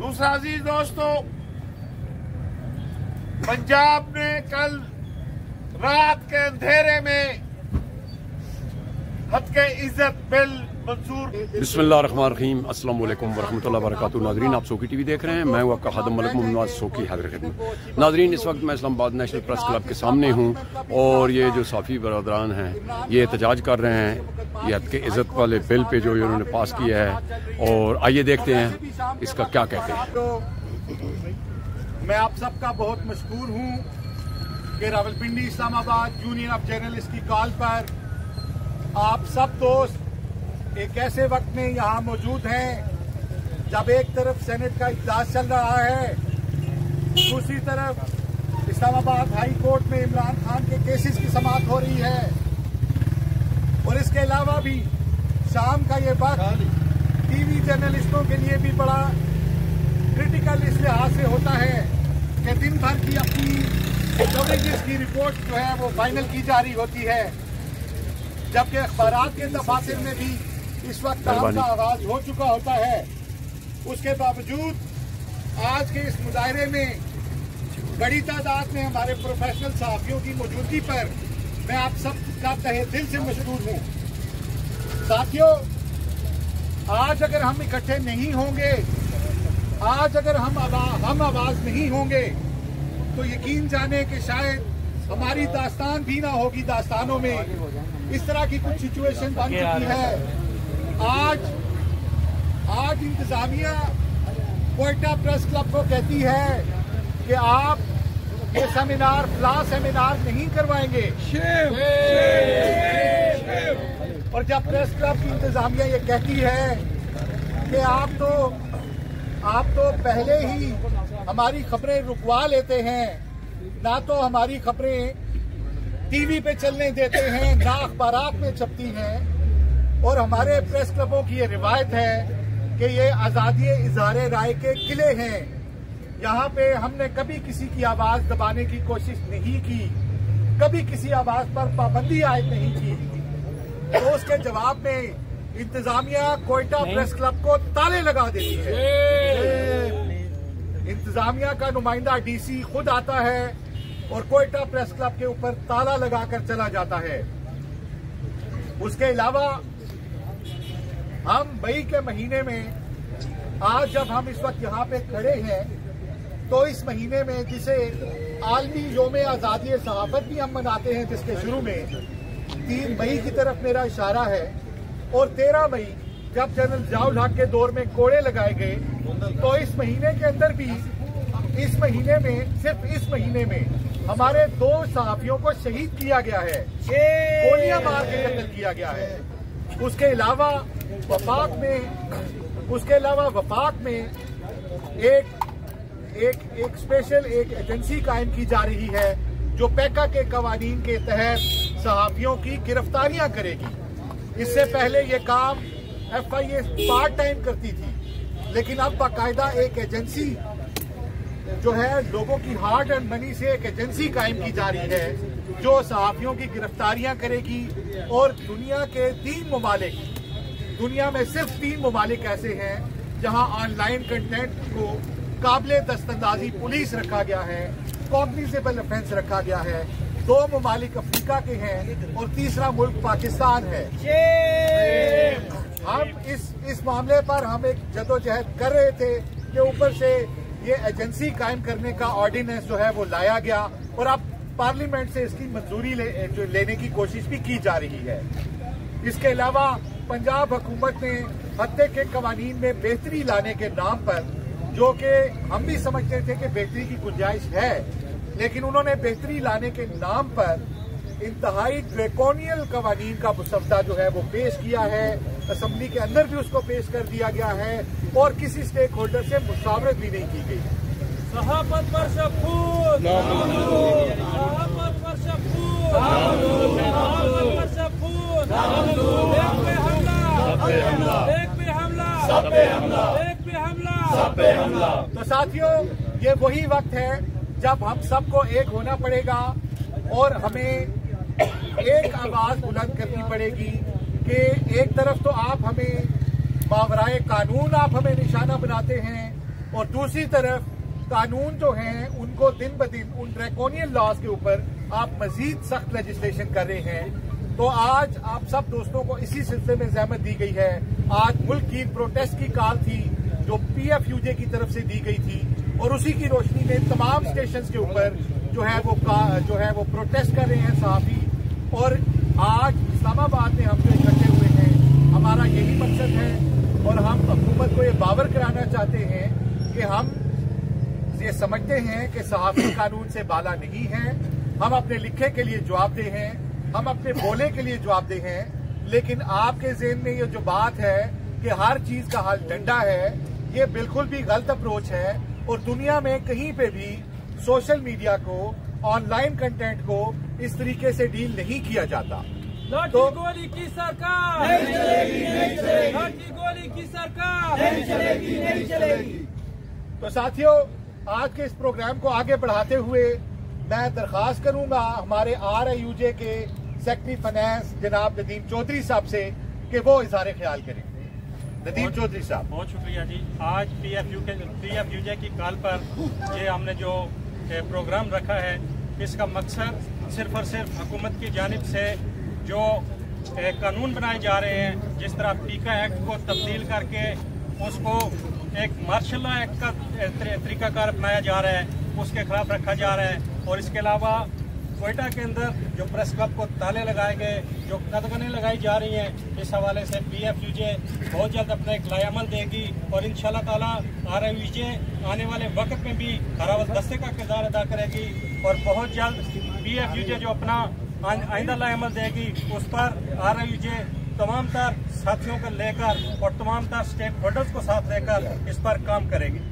दूसरा अजीज दोस्तों, पंजाब ने कल रात के अंधेरे में हद के इज्जत बिल मंजूर। बिस्मिल्लाहिर्रहमानिर्रहीम, अस्सलाम वालेकुम वरहमतुल्लाहि वबरकातुहू। नाजरीन, आप सोकी टीवी देख रहे हैं। मैं हूं आपका खादम मलिक मुहम्मद सोकी हाजिर खिदमत। नाजरीन, इस वक्त मैं इस्लामाबाद नेशनल प्रेस क्लब के सामने हूं और ये जो साफ़ी बरदरान हैं ये एहतजाज कर रहे हैं ये हद के इज्जत वाले बिल पे जो इन्होंने पास किया है। और आइए देखते हैं इसका क्या कहते हैं। तो मैं आप सबका बहुत मशकूर हूँ कि Rawalpindi Islamabad union of journalist की कॉल पर आप सब दोस्त एक ऐसे वक्त में यहाँ मौजूद हैं जब एक तरफ सेनेट का इजलास चल रहा है, दूसरी तरफ इस्लामाबाद हाई कोर्ट में इमरान खान के केसेस की समाअत हो रही है। और इसके अलावा भी शाम का ये वक्त टीवी जर्नलिस्टों के लिए भी बड़ा क्रिटिकल इस लिहाज से होता है कि दिन भर की अपनी कवरेजेस की रिपोर्ट जो है वो फाइनल की जा रही होती है, जबकि अखबारात के दफातर में भी इस वक्त काम का आगाज हो चुका होता है। उसके बावजूद आज के इस मुजाहरे में बड़ी तादाद में हमारे प्रोफेशनल सहाफियों की मौजूदगी पर मैं आप सब का तहे दिल से मशकूर हूँ। साथियों, आज अगर हम इकट्ठे नहीं होंगे, आज अगर हम आवाज नहीं होंगे तो यकीन जाने कि शायद हमारी दास्तान भी ना होगी दास्तानों में। इस तरह की कुछ सिचुएशन बन चुकी है। आज इंतजामिया क्वेटा प्रेस क्लब को कहती है कि आप ये सेमिनार फ्ला सेमिनार नहीं करवाएंगे। और जब प्रेस क्लब की इंतजामिया ये कहती है कि आप तो पहले ही हमारी खबरें रुकवा लेते हैं, ना तो हमारी खबरें टीवी पे चलने देते हैं, ना अखबारात में छपती हैं। और हमारे प्रेस क्लबों की ये रिवायत है कि ये आज़ादी इज़हार राय के किले हैं। यहाँ पे हमने कभी किसी की आवाज दबाने की कोशिश नहीं की, कभी किसी आवाज पर पाबंदी आयद नहीं की। तो उसके जवाब में इंतजामिया क्वेटा प्रेस क्लब को ताले लगा देती है। इंतजामिया का नुमाइंदा डीसी खुद आता है और क्वेटा प्रेस क्लब के ऊपर ताला लगाकर चला जाता है। उसके अलावा हम मई के महीने में, आज जब हम इस वक्त यहाँ पे खड़े हैं, तो इस महीने में जिसे आलमी योम आज़ादी सहाफत भी हम मनाते हैं, जिसके शुरू में 3 मई की तरफ मेरा इशारा है और 13 मई जब जनरल जियाउल हक के दौर में कोड़े लगाए गए, तो इस महीने के अंदर भी सिर्फ इस महीने में हमारे 2 सहाफियों को शहीद किया गया है, गोलियां मार के कत्ल किया गया है। उसके अलावा वफाक में एक स्पेशल एजेंसी कायम की जा रही है जो पैका के कवानीन के तहत सहाफियों की गिरफ्तारियां करेगी। इससे पहले ये काम FIA पार्ट टाइम करती थी, लेकिन अब बाकायदा एक एजेंसी जो है लोगों की हार्ड एंड मनी से एक एजेंसी कायम की जा रही है जो सहाफियों की गिरफ्तारियां करेगी। और दुनिया में सिर्फ 3 ममालिक ऐसे हैं जहां ऑनलाइन कंटेंट को काबिले दस्तंदाजी पुलिस रखा गया है, कॉग्निजेबल ऑफेंस रखा गया है। 2 ममालिक अफ्रीका के हैं और तीसरा मुल्क पाकिस्तान है। हम इस मामले पर हम एक जदोजहद कर रहे थे कि ऊपर से ये एजेंसी कायम करने का ऑर्डिनेंस जो है वो लाया गया और अब पार्लियामेंट से इसकी मंजूरी लेने की कोशिश भी की जा रही है। इसके अलावा पंजाब हुकूमत ने हत्या के कवानीन में बेहतरी लाने के नाम पर, जो कि हम भी समझते थे कि बेहतरी की गुंजाइश है, लेकिन उन्होंने बेहतरी लाने के नाम पर इंतहाई ड्रैकोनियल कवानीन का मुसवदा जो है वो पेश किया है। असेंबली के अंदर भी उसको पेश कर दिया गया है और किसी स्टेक होल्डर से मुशावरत भी नहीं की गई। सहाफत पर शफूत, सहाफत पर शफूत, सहाफत पर शफूत, एक पे हमला, एक पे हमला, सब पे हमला, एक पे हमला, सब पे हमला। तो साथियों, ये वही वक्त है जब हम सबको एक होना पड़ेगा और हमें एक आवाज बुलंद करनी पड़ेगी कि एक तरफ तो आप हमें मावराए कानून आप हमें निशाना बनाते हैं, और दूसरी तरफ कानून जो हैं उनको दिन ब दिन उन ड्रैकोनियन लॉज के ऊपर आप मजीद सख्त लेजिस्लेशन कर रहे हैं। तो आज आप सब दोस्तों को इसी सिलसिले में ज़हमत दी गई है। आज मुल्क की प्रोटेस्ट की कॉल थी जो PFUJ की तरफ से दी गई थी और उसी की रोशनी में तमाम स्टेशन के ऊपर जो है वो प्रोटेस्ट कर रहे हैं सहाफ़ी। और आज इस्लामाबाद में हम जो इकट्ठे हुए हैं, हमारा यही मकसद है और हम हुकूमत को ये बावर कराना चाहते हैं कि हम ये समझते हैं कि सहाफ़ी कानून से बाला नहीं है। हम अपने लिखे के लिए जवाबदेह हैं, हम अपने बोले के लिए जवाबदेह हैं, लेकिन आपके ज़हन में ये जो बात है कि हर चीज़ का हल डंडा है, ये बिल्कुल भी गलत अप्रोच है। और दुनिया में कहीं पे भी सोशल मीडिया को, ऑनलाइन कंटेंट को इस तरीके से डील नहीं किया जाता। लाठी गोली की सरकार नहीं चलेगी, नहीं चलेगी। लाठी गोली की सरकार नहीं चलेगी, नहीं चलेगी। तो साथियों, आज के इस प्रोग्राम को आगे बढ़ाते हुए मैं दरख्वास्त करूंगा हमारे RIUJ के सेक्रेटरी फाइनेंस जनाब नदीम चौधरी साहब से कि वो इज़हार ख्याल करें। नदीम चौधरी साहब। बहुत शुक्रिया जी। आज PFUJ की कॉल पर ये हमने जो प्रोग्राम रखा है, इसका मकसद सिर्फ और सिर्फ हुकूमत की जानिब से जो कानून बनाए जा रहे हैं, जिस तरह पीका एक्ट को तब्दील करके उसको एक मार्शल लॉ एक्ट का तरीकाकार अपनाया जा रहा है, उसके खिलाफ रखा जा रहा है। और इसके अलावा कोयटा के अंदर जो प्रेस क्लब को ताले लगाए गए, जो कदगनें लगाई जा रही हैं, इस हवाले से PFUJ बहुत जल्द अपना एक लायामल देगी और इंशाल्लाह ताला RIUJ आने वाले वक्त में भी खरावत दस्ते का किरदार अदा करेगी और बहुत जल्द PFUJ जो अपना आइंदा लायामल देगी उस पर RIUJ तमाम तर साथियों को लेकर और तमाम तर स्टेक होल्डर्स को साथ लेकर इस पर काम करेगी।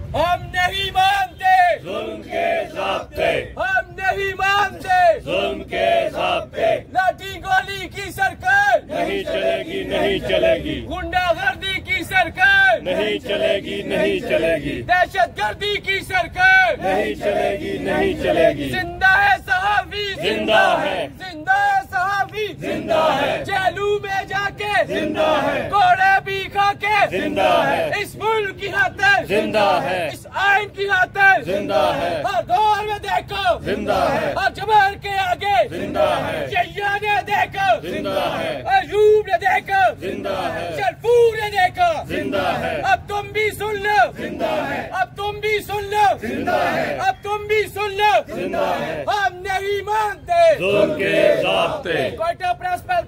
हम नहीं मानते जुल्म के ज़ाब्ते, हम नहीं मानते जुल्म के ज़ाब्ते। लाठी गोली की सरकार नहीं चलेगी, नहीं चलेगी। गुंडागर्दी की सरकार नहीं चलेगी, नहीं चलेगी। दहशतगर्दी की सरकार नहीं चलेगी, नहीं चलेगी। जिंदा है सहाफ़ी, जिंदा है। जिंदा है सहाफ़ी, जिंदा है। जेलू में जाके जिंदा है। कोड़े भी खा के जिंदा है। इस मुल्क की खातिर जिंदा है। इस आइन की खातिर जिंदा है। हर दौर में देखो जिंदा है। हर जबर के आगे जिंदा है। जैया ने देखो जिंदा है। अयूब ने देखो जिंदा है। शरफूर ने देखो जिंदा है। अब तुम भी सुन लो, जिंदा है। अब तुम भी सुन लो, जिंदा है। अब तुम भी सुन लो, जिंदा है। हम नहीं मानते जुल्म के ज़ाब्ते। कोयटा प्रेस पर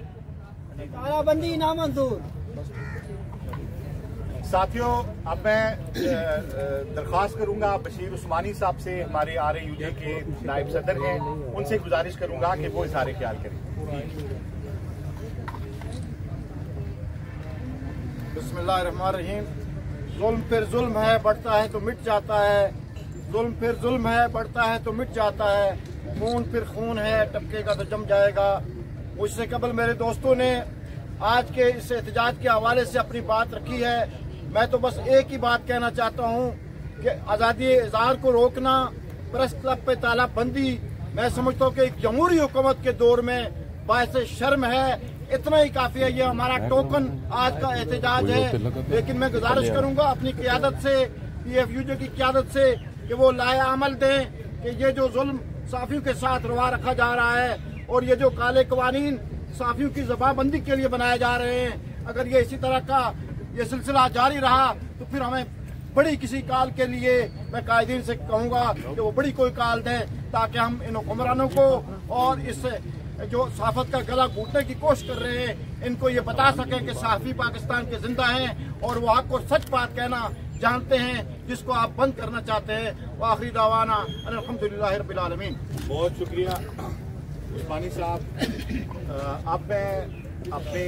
तालाबंदी नामंजूर। साथियों, अब मैं दरख्वास्त करूंगा बशीर उस्मानी साहब से, हमारे RIUJ के नायब सदर हैं, उनसे गुजारिश करूंगा कि वो इज़हार ख्याल करें। बिस्मिल्लाहिर्रहमानिर्रहीम। जुल्म फिर जुल्म है, बढ़ता है तो मिट जाता है। जुल्म फिर जुल्म है, बढ़ता है तो मिट जाता है। खून फिर खून है, टपकेगा तो जम जाएगा। मुझसे कबल मेरे दोस्तों ने आज के इस एहतजाज के हवाले से अपनी बात रखी है। मैं तो बस एक ही बात कहना चाहता हूँ कि आज़ादी इज़हार को रोकना, प्रेस क्लब पे तालाबंदी, मैं समझता हूँ कि एक जमहूरी हुकूमत के दौर में बायस शर्म है। इतना ही काफी है, ये हमारा टोकन आज का एहतजाज है। लेकिन मैं गुजारिश करूंगा अपनी क़यादत से, PFUJ की क़यादत से, कि वो लाए अमल दें कि ये जो जुल्म साफियों के साथ रवा रखा जा रहा है और ये जो काले कवानीन साफियों की जबाबंदी के लिए बनाए जा रहे हैं, अगर ये इसी तरह का ये सिलसिला जारी रहा तो फिर हमें बड़ी किसी काल के लिए मैं कायदीन से कहूंगा कि वो बड़ी कोई काल दें, ताकि हम इन हुक्मरानों को और इस जो सहाफत का गला घूटने की कोशिश कर रहे हैं, इनको ये बता सकें कि सहाफ़ी पाकिस्तान के जिंदा हैं और वो हक को सच बात कहना जानते हैं, जिसको आप बंद करना चाहते हैं। वो आखिरी दावाना अल्हम्दुलिल्लाह रब्बिल आलमीन। बहुत शुक्रिया उस्मानी साहब। अब मैं अपने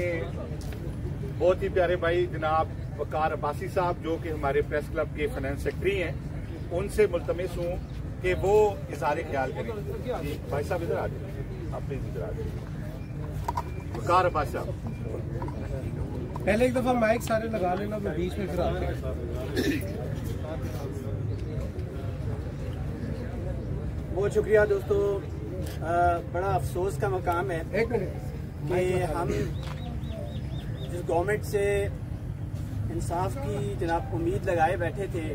बहुत ही प्यारे भाई जनाब वकार अब्बासी साहब, जो कि हमारे प्रेस क्लब के फाइनेंस सेक्रेटरी हैं, उनसे मुल्तमिस हूँ कि वो इज़हार ख्याल करें। भाई साहब इधर आ जाए, आप प्लीज इधर आ जाए। वकार अब्बासी साहब, पहले एक दफा माइक सारे लगा लेना, मैं बीच में फिर आते हैं। बहुत शुक्रिया दोस्तों। बड़ा अफसोस का मकाम है एक मिनट कि हम जिस गवर्नमेंट से इंसाफ की जनाब उम्मीद लगाए बैठे थे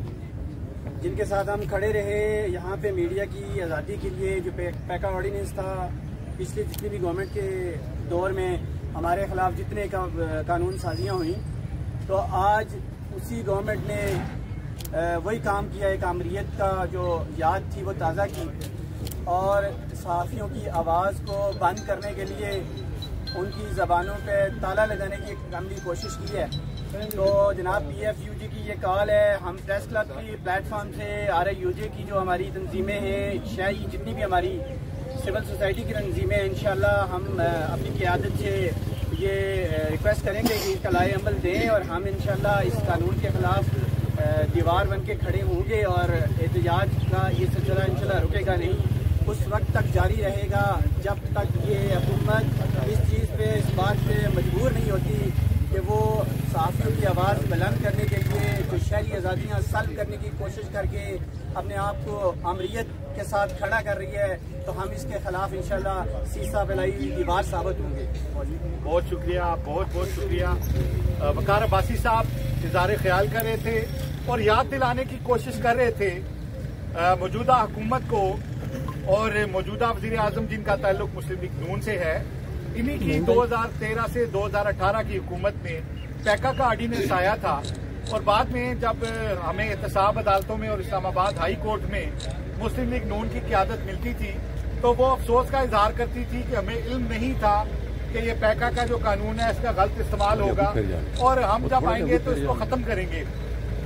जिनके साथ हम खड़े रहे यहाँ पे मीडिया की आज़ादी के लिए, जो पैका ऑर्डिनेंस था, पिछले जितनी भी गवर्नमेंट के दौर में हमारे खिलाफ जितने कानून साजियाँ हुई, तो आज उसी गवर्नमेंट ने वही काम किया, एक आमरीत का जो याद थी वो ताज़ा की और सहाफ़ियों की आवाज़ को बंद करने के लिए उनकी ज़बानों पे ताला लगाने की एक अमली कोशिश की है। तो जनाब PFUJ की ये कॉल है, हम प्रेस क्लब की प्लेटफॉर्म से RIUJ की जो हमारी तंजीमें हैं, शाही जितनी भी हमारी सिविल सोसाइटी की तंजीमें हैं, इंशाल्लाह हम अपनी क़यादत से ये रिक्वेस्ट करेंगे कि इसका लाए अमल दें और हम इंशाल्लाह इस कानून के ख़िलाफ़ दीवार बन के खड़े होंगे और एहतजाज का ये सिलसिला इंशाल्लाह रुकेगा नहीं, उस वक्त तक जारी रहेगा जब तक ये हुकूमत इस चीज़ पे, इस बात पे मजबूर नहीं होती कि वो सहाफ़ियों की आवाज़ बुलंद करने के लिए जो शहरी आज़ादियाँ सल्ब करने की कोशिश करके अपने आप को अमरीत के साथ खड़ा कर रही है। तो हम इसके खिलाफ इंशाल्लाह सीसा फैलाई दीवार साबित होंगे। बहुत शुक्रिया, बहुत बहुत शुक्रिया। वकार अब्बासी साहब इज़हार ख्याल कर रहे थे और याद दिलाने की कोशिश कर रहे थे मौजूदा हुकूमत को और मौजूदा वज़ीर आज़म जिनका ताल्लुक मुस्लिम लीग नून से है, इन्हीं की 2013 से 2018 की हुकूमत में पैका का ऑर्डिनेंस आया था और बाद में जब हमें एहतसाब अदालतों में और इस्लामाबाद हाई कोर्ट में मुस्लिम लीग नून की क़यादत मिलती थी तो वो अफसोस का इजहार करती थी कि हमें इल्म नहीं था कि ये पैका का जो कानून है इसका गलत इस्तेमाल होगा और हम जब आएंगे तो इसको ख़त्म करेंगे।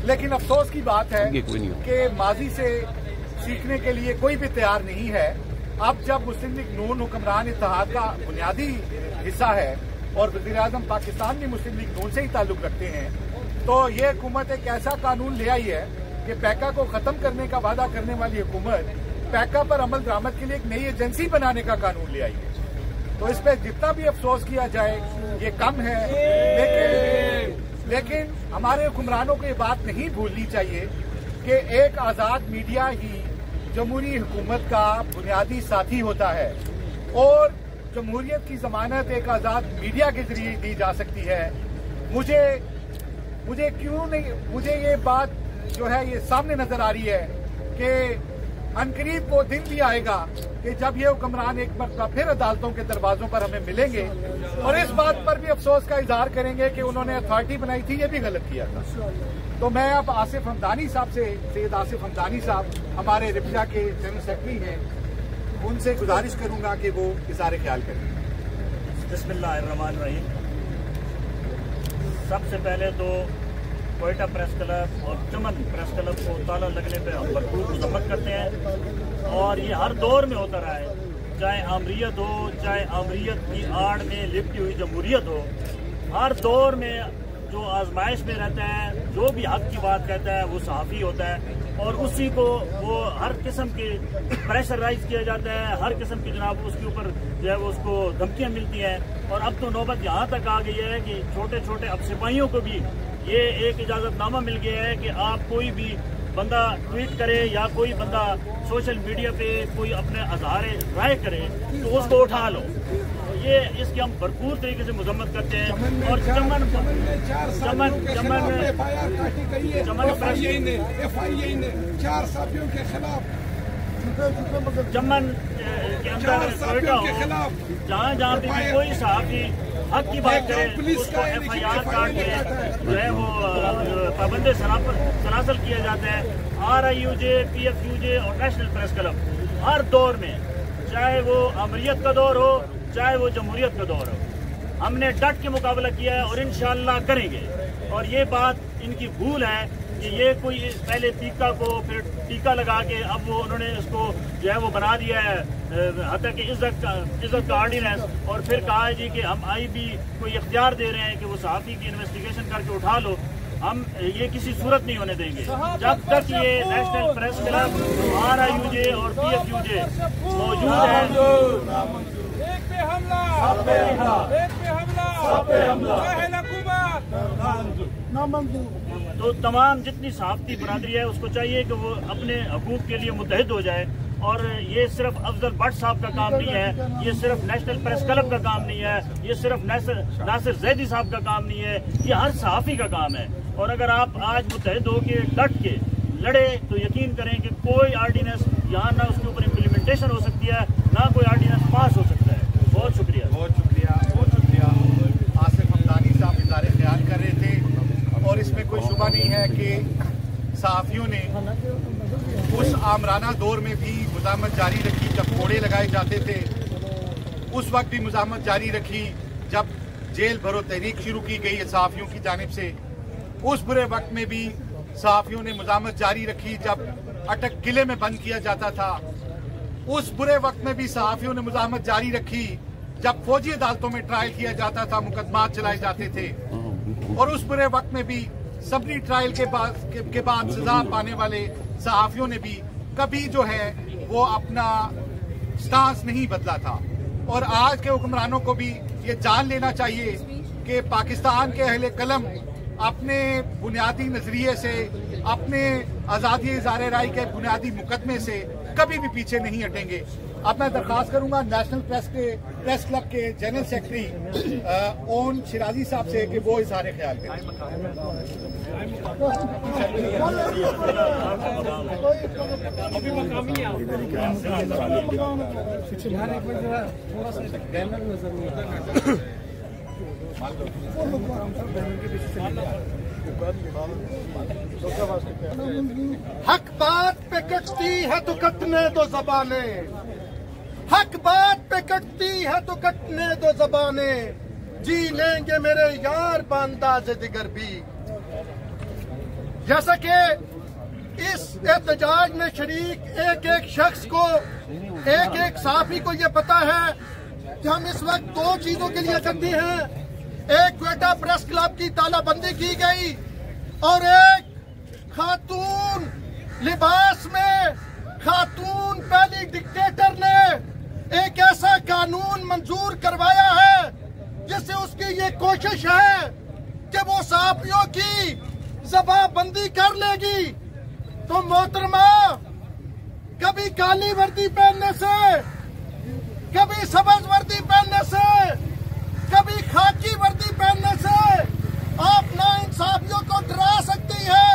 लेकिन अफसोस की बात है कि माजी से सीखने के लिए कोई भी तैयार नहीं है। अब जब मुस्लिम लीग नून हुक्मरान इत्तेहाद का बुनियादी हिस्सा है और वज़ीर आज़म पाकिस्तान भी मुस्लिम लीग नून से ही ताल्लुक रखते हैं, तो ये हुकूमत एक ऐसा कानून ले आई है कि पैका को खत्म करने का वादा करने वाली हुकूमत पैका पर अमल दरामद के लिए एक नई एजेंसी बनाने का कानून ले आई है। तो इस पर जितना भी अफसोस किया जाए ये कम है, लेकिन हमारे हुक्मरानों को ये बात नहीं भूलनी चाहिए कि एक आज़ाद मीडिया ही जमहूरी हुकूमत का बुनियादी साथी होता है और जमहूरियत की जमानत एक आज़ाद मीडिया के जरिए दी जा सकती है। मुझे क्यों नहीं, मुझे ये बात जो है ये सामने नजर आ रही है कि अनकरीब वो दिन भी आएगा कि जब ये हुक्मरान एक मरतबा फिर अदालतों के दरवाजों पर हमें मिलेंगे और इस बात पर भी अफसोस का इजहार करेंगे कि उन्होंने अथॉरिटी बनाई थी, ये भी गलत किया था। तो मैं अब आसिफ हमदानी साहब से, सैयद आसिफ हमदानी साहब हमारे रिब्जा के जनरल सेक्रेटरी हैं, उनसे गुजारिश करूंगा कि वो इज़हार ख्याल करें। बिस्मिल्लाहिर्रहमानिर्रहीम। सबसे पहले तो कोयटा प्रेस क्लब और चमन प्रेस क्लब को ताला लगने पर हम भरपूर मजम्मत करते हैं और ये हर दौर में होता रहा है, चाहे आमरीत हो, चाहे आमरीत की आड़ में लिपटी हुई जमहूरियत हो, हर दौर में जो आजमाइश में रहता है, जो भी हक की बात कहता है वो सहाफ़ी होता है और उसी को वो हर किस्म के प्रेशराइज किया जाता है, हर किस्म की जनाब उसके ऊपर जो है वो उसको धमकियाँ मिलती हैं। और अब तो नौबत यहाँ तक आ गई है कि छोटे छोटे अब सिपाहियों को भी ये एक इजाज़तनामा मिल गया है कि आप कोई भी बंदा ट्वीट करे या कोई बंदा सोशल मीडिया पे कोई अपने इज़हार राय करे तो उसको उठा लो। ये इसकी हम भरपूर तरीके से मजम्मत करते हैं और चमन के अंदर जहाँ जहाँ पे भी कोई सहाफ़ी हक की बात करे उसको FIR काट के जो है वो पाबंदी सनासल किया जाता है। RIUJ, PFUJ और नेशनल प्रेस क्लब हर दौर में, चाहे वो अमरीत का दौर हो चाहे वो जमहूरियत का दौर हो, हमने डट के मुकाबला किया है और इंशाअल्लाह करेंगे। और ये बात इनकी भूल है कि ये कोई पहले टीका लगा के अब वो उन्होंने इसको जो है वो बना दिया है हत्या की इज्जत का ऑर्डिनेंस और फिर कहा है जी कि हम IB को इख्तियार दे रहे हैं कि वो सहाफ़ी की इन्वेस्टिगेशन करके उठा लो। हम ये किसी सूरत नहीं होने देंगे जब तक ये नेशनल प्रेस क्लब, RIUJ और PFUJ मौजूद है। एक पे हमला, एक पे हमला, तो तमाम जितनी सहाफ़ती बरादरी है उसको चाहिए कि वो अपने हकूक़ के लिए मुत्तहिद हो जाए। और ये सिर्फ अफजल भट्ट साहब का काम नहीं है, ये सिर्फ नेशनल प्रेस क्लब का काम नहीं है, ये सिर्फ नासिर जैदी साहब का काम नहीं है, ये हर सहाफ़ी का काम है। और अगर आप आज मुत्तहिद होकर डट के लड़े तो यकीन करें कि कोई आर्डिनेंस यहाँ ना उसके ऊपर इम्प्लीमेंटेशन हो सकती है, ना कोई आर्डिनेंस पास हो सकता है। बहुत शुक्रिया, बहुत शुक्रिया, बहुत शुक्रिया। आसिफ हमदानी साहब इज़हार ख्याल कर रहे थे और इसमें कोई शुबा नहीं है कि सहाफ़ियों ने उस आमराना दौर में भी मुज़ाहमत जारी रखी जब कोड़े लगाए जाते थे, उस वक्त भी मुज़ाहमत जारी रखी जब जेल भरो तहरीक शुरू की गई है सहाफ़ियों की जानिब से, उस बुरे वक्त में भी सहाफ़ियों ने मुज़ाहमत जारी रखी जब अटक किले में बंद किया जाता था, उस बुरे वक्त में भी सहाफ़ियों ने मुज़ाहमत जारी रखी जब फौजी अदालतों में ट्रायल किया जाता था, मुकदमात चलाए जाते थे, और उस बुरे वक्त में भी सबरी ट्रायल के बाद सजा पाने वाले सहाफ़ियों ने भी कभी जो है वो अपना स्टांस नहीं बदला था। और आज के हुक्मरानों को भी ये जान लेना चाहिए कि पाकिस्तान के अहले कलम अपने बुनियादी नजरिए से, अपने आज़ादी इज़हार राय के बुनियादी मुकदमे से कभी भी पीछे नहीं हटेंगे। अब मैं दरख्वास्त करूंगा नेशनल प्रेस क्लब के जनरल सेक्रेटरी ओन शिराजी साहब से कि वो इज़हार ख्याल करें। हक बात पे कटती है तो कटने दो ज़बाने, हक बात पे कटती है तो कटने दो ज़बाने, जी लेंगे मेरे यार बांदाज़े दिगर भी। जैसा कि इस एहतजाज में शरीक एक एक शख्स को, एक एक सहाफ़ी को ये पता है कि हम इस वक्त दो चीजों के लिए इकट्ठे हैं। एक क्वेटा प्रेस क्लब की तालाबंदी की गई और एक खातून लिबास में खातून पहली डिक्टेटर ने एक ऐसा कानून मंजूर करवाया है जिससे उसकी ये कोशिश है कि वो सहाफ़ियों की ज़बाबंदी कर लेगी। तो मोहतरमा, कभी काली वर्दी पहनने से, कभी सब्ज वर्दी पहनने से, कभी खाकी वर्दी पहनने से आप ना इंसाफियों को डरा सकती है,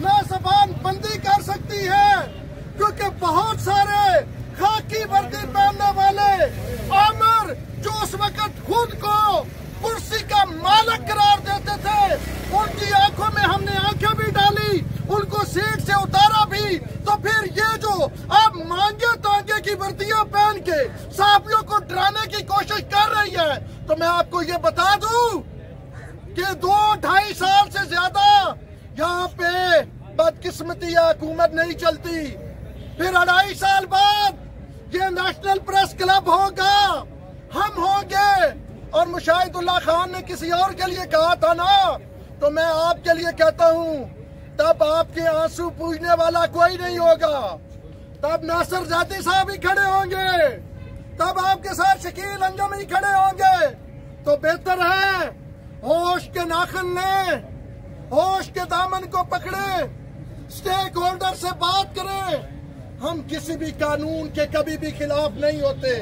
ना ज़बान बंदी कर सकती है, क्योंकि बहुत सारे खाकी वर्दी पहनने वाले आमिर जो उस वक्त खुद को कुर्सी का मालिक करार देते थे, उनकी आंखों में हमने आंखें भी डाली, उनको सीट से उतारा भी। तो फिर ये जो आप मांगे तांगे की वर्दियां पहन के सहाफ़ियों को डराने की कोशिश कर रही है, तो मैं आपको ये बता दूं कि 2-2.5 साल से ज्यादा यहाँ पे बदकिस्मती हुकूमत नहीं चलती। फिर 2.5 साल बाद ये नेशनल प्रेस क्लब होगा, हम होंगे। और मुशाहिदुल्लाह खान ने किसी और के लिए कहा था ना, तो मैं आपके लिए कहता हूँ, तब आपके आंसू पूछने वाला कोई नहीं होगा, तब नासिर जाती साहब ही खड़े होंगे, तब आपके साथ शकील अंजम ही खड़े होंगे। तो बेहतर है होश के नाखन लें, होश के दामन को पकड़े, स्टेक होल्डर से बात करें। हम किसी भी कानून के कभी भी खिलाफ नहीं होते,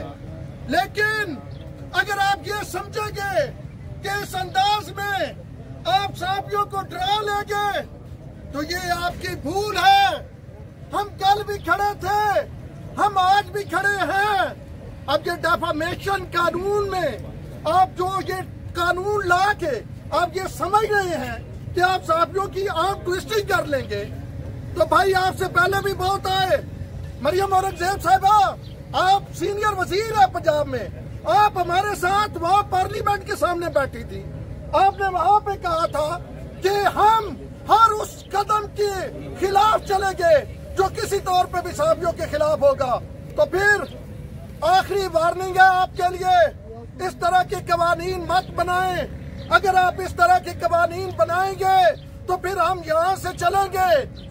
लेकिन अगर आप ये समझेंगे कि इस अंदाज में आप सहाफ़ियों को डरा लेंगे, तो ये आपकी भूल है। हम कल भी खड़े थे, हम आज भी खड़े हैं। अब ये डेफामेशन कानून में आप जो ये कानून ला के आप ये समझ रहे हैं कि आप सहाफ़ियों की आंख ट्विस्टिंग कर लेंगे, तो भाई आपसे पहले भी बहुत आए। मरियम औरंगजेब साहिबा, आप सीनियर वजीर है पंजाब में, आप हमारे साथ वहाँ पार्लियामेंट के सामने बैठी थी। आपने वहाँ पे कहा था कि हम हर उस कदम के खिलाफ चलेंगे जो किसी तौर पे भी सहाफ़ियों के खिलाफ होगा। तो फिर आखिरी वार्निंग है आपके लिए, इस तरह के कवानीन मत बनाएं। अगर आप इस तरह के कवानीन बनाएंगे तो फिर हम यहाँ से चलेंगे।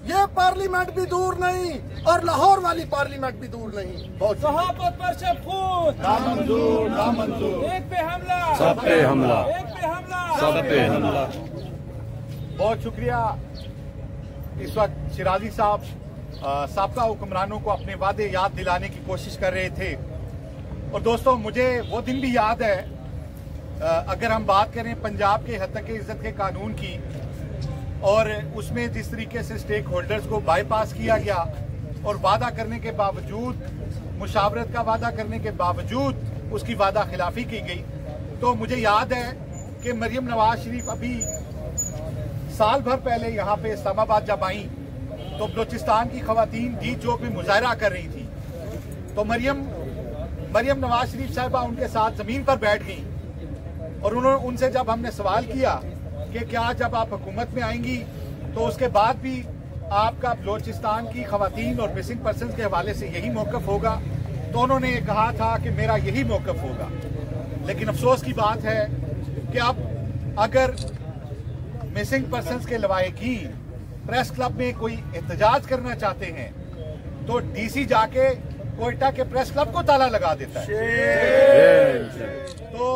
ये पार्लियामेंट भी दूर नहीं और लाहौर वाली पार्लियामेंट भी दूर नहीं। सहाफत पर शब खून नामंजूर, नामंजूर। एक पे हमला, सब पे हमला, एक पे हमला, सब पे हमला। बहुत शुक्रिया। इस वक्त शिराजी साहब साबका हुक्मरानों को अपने वादे याद दिलाने की कोशिश कर रहे थे। और दोस्तों, मुझे वो दिन भी याद है, अगर हम बात करें पंजाब के हद तक इज्जत के कानून की, और उसमें जिस तरीके से स्टेक होल्डर्स को बाईपास किया गया और वादा करने के बावजूद, मुशावरत का वादा करने के बावजूद उसकी वादा खिलाफी की गई। तो मुझे याद है कि मरियम नवाज शरीफ अभी साल भर पहले यहाँ पे इस्लामाबाद जब आई तो बलोचिस्तान की खवातीन डी चौक में मुजाहरा कर रही थी, तो मरियम नवाज शरीफ साहिबा उनके साथ जमीन पर बैठ गई और उन्होंने उनसे जब हमने सवाल किया कि क्या जब आप हुकूमत में आएंगी तो उसके बाद भी आपका बलोचिस्तान की खवातीन और मिसिंग पर्सन के हवाले से यही मौकफ होगा, तो उन्होंने कहा था कि मेरा यही मौकफ होगा। लेकिन अफसोस की बात है कि अब अगर मिसिंग पर्सन्स के लवाहिकीन प्रेस क्लब में कोई एहतजाज करना चाहते हैं तो डीसी जाके कोयटा के प्रेस क्लब को ताला लगा देता है। तो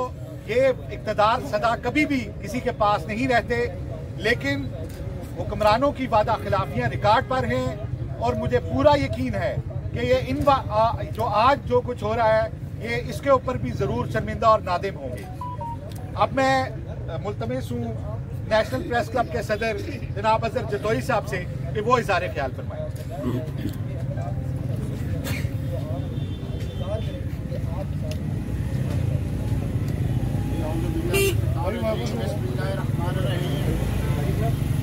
ये इक़्तिदार सदा कभी भी किसी के पास नहीं रहते, लेकिन हुक्मरानों की वादा खिलाफियां रिकॉर्ड पर हैं और मुझे पूरा यकीन है कि ये जो आज जो कुछ हो रहा है ये इसके ऊपर भी जरूर शर्मिंदा और नादिम होंगे। अब मैं मुल्तमिस हूँ नेशनल प्रेस क्लब के सदर जनाब अजहर जतोई साहब से कि वो इज़हार ख्याल फरमाएं।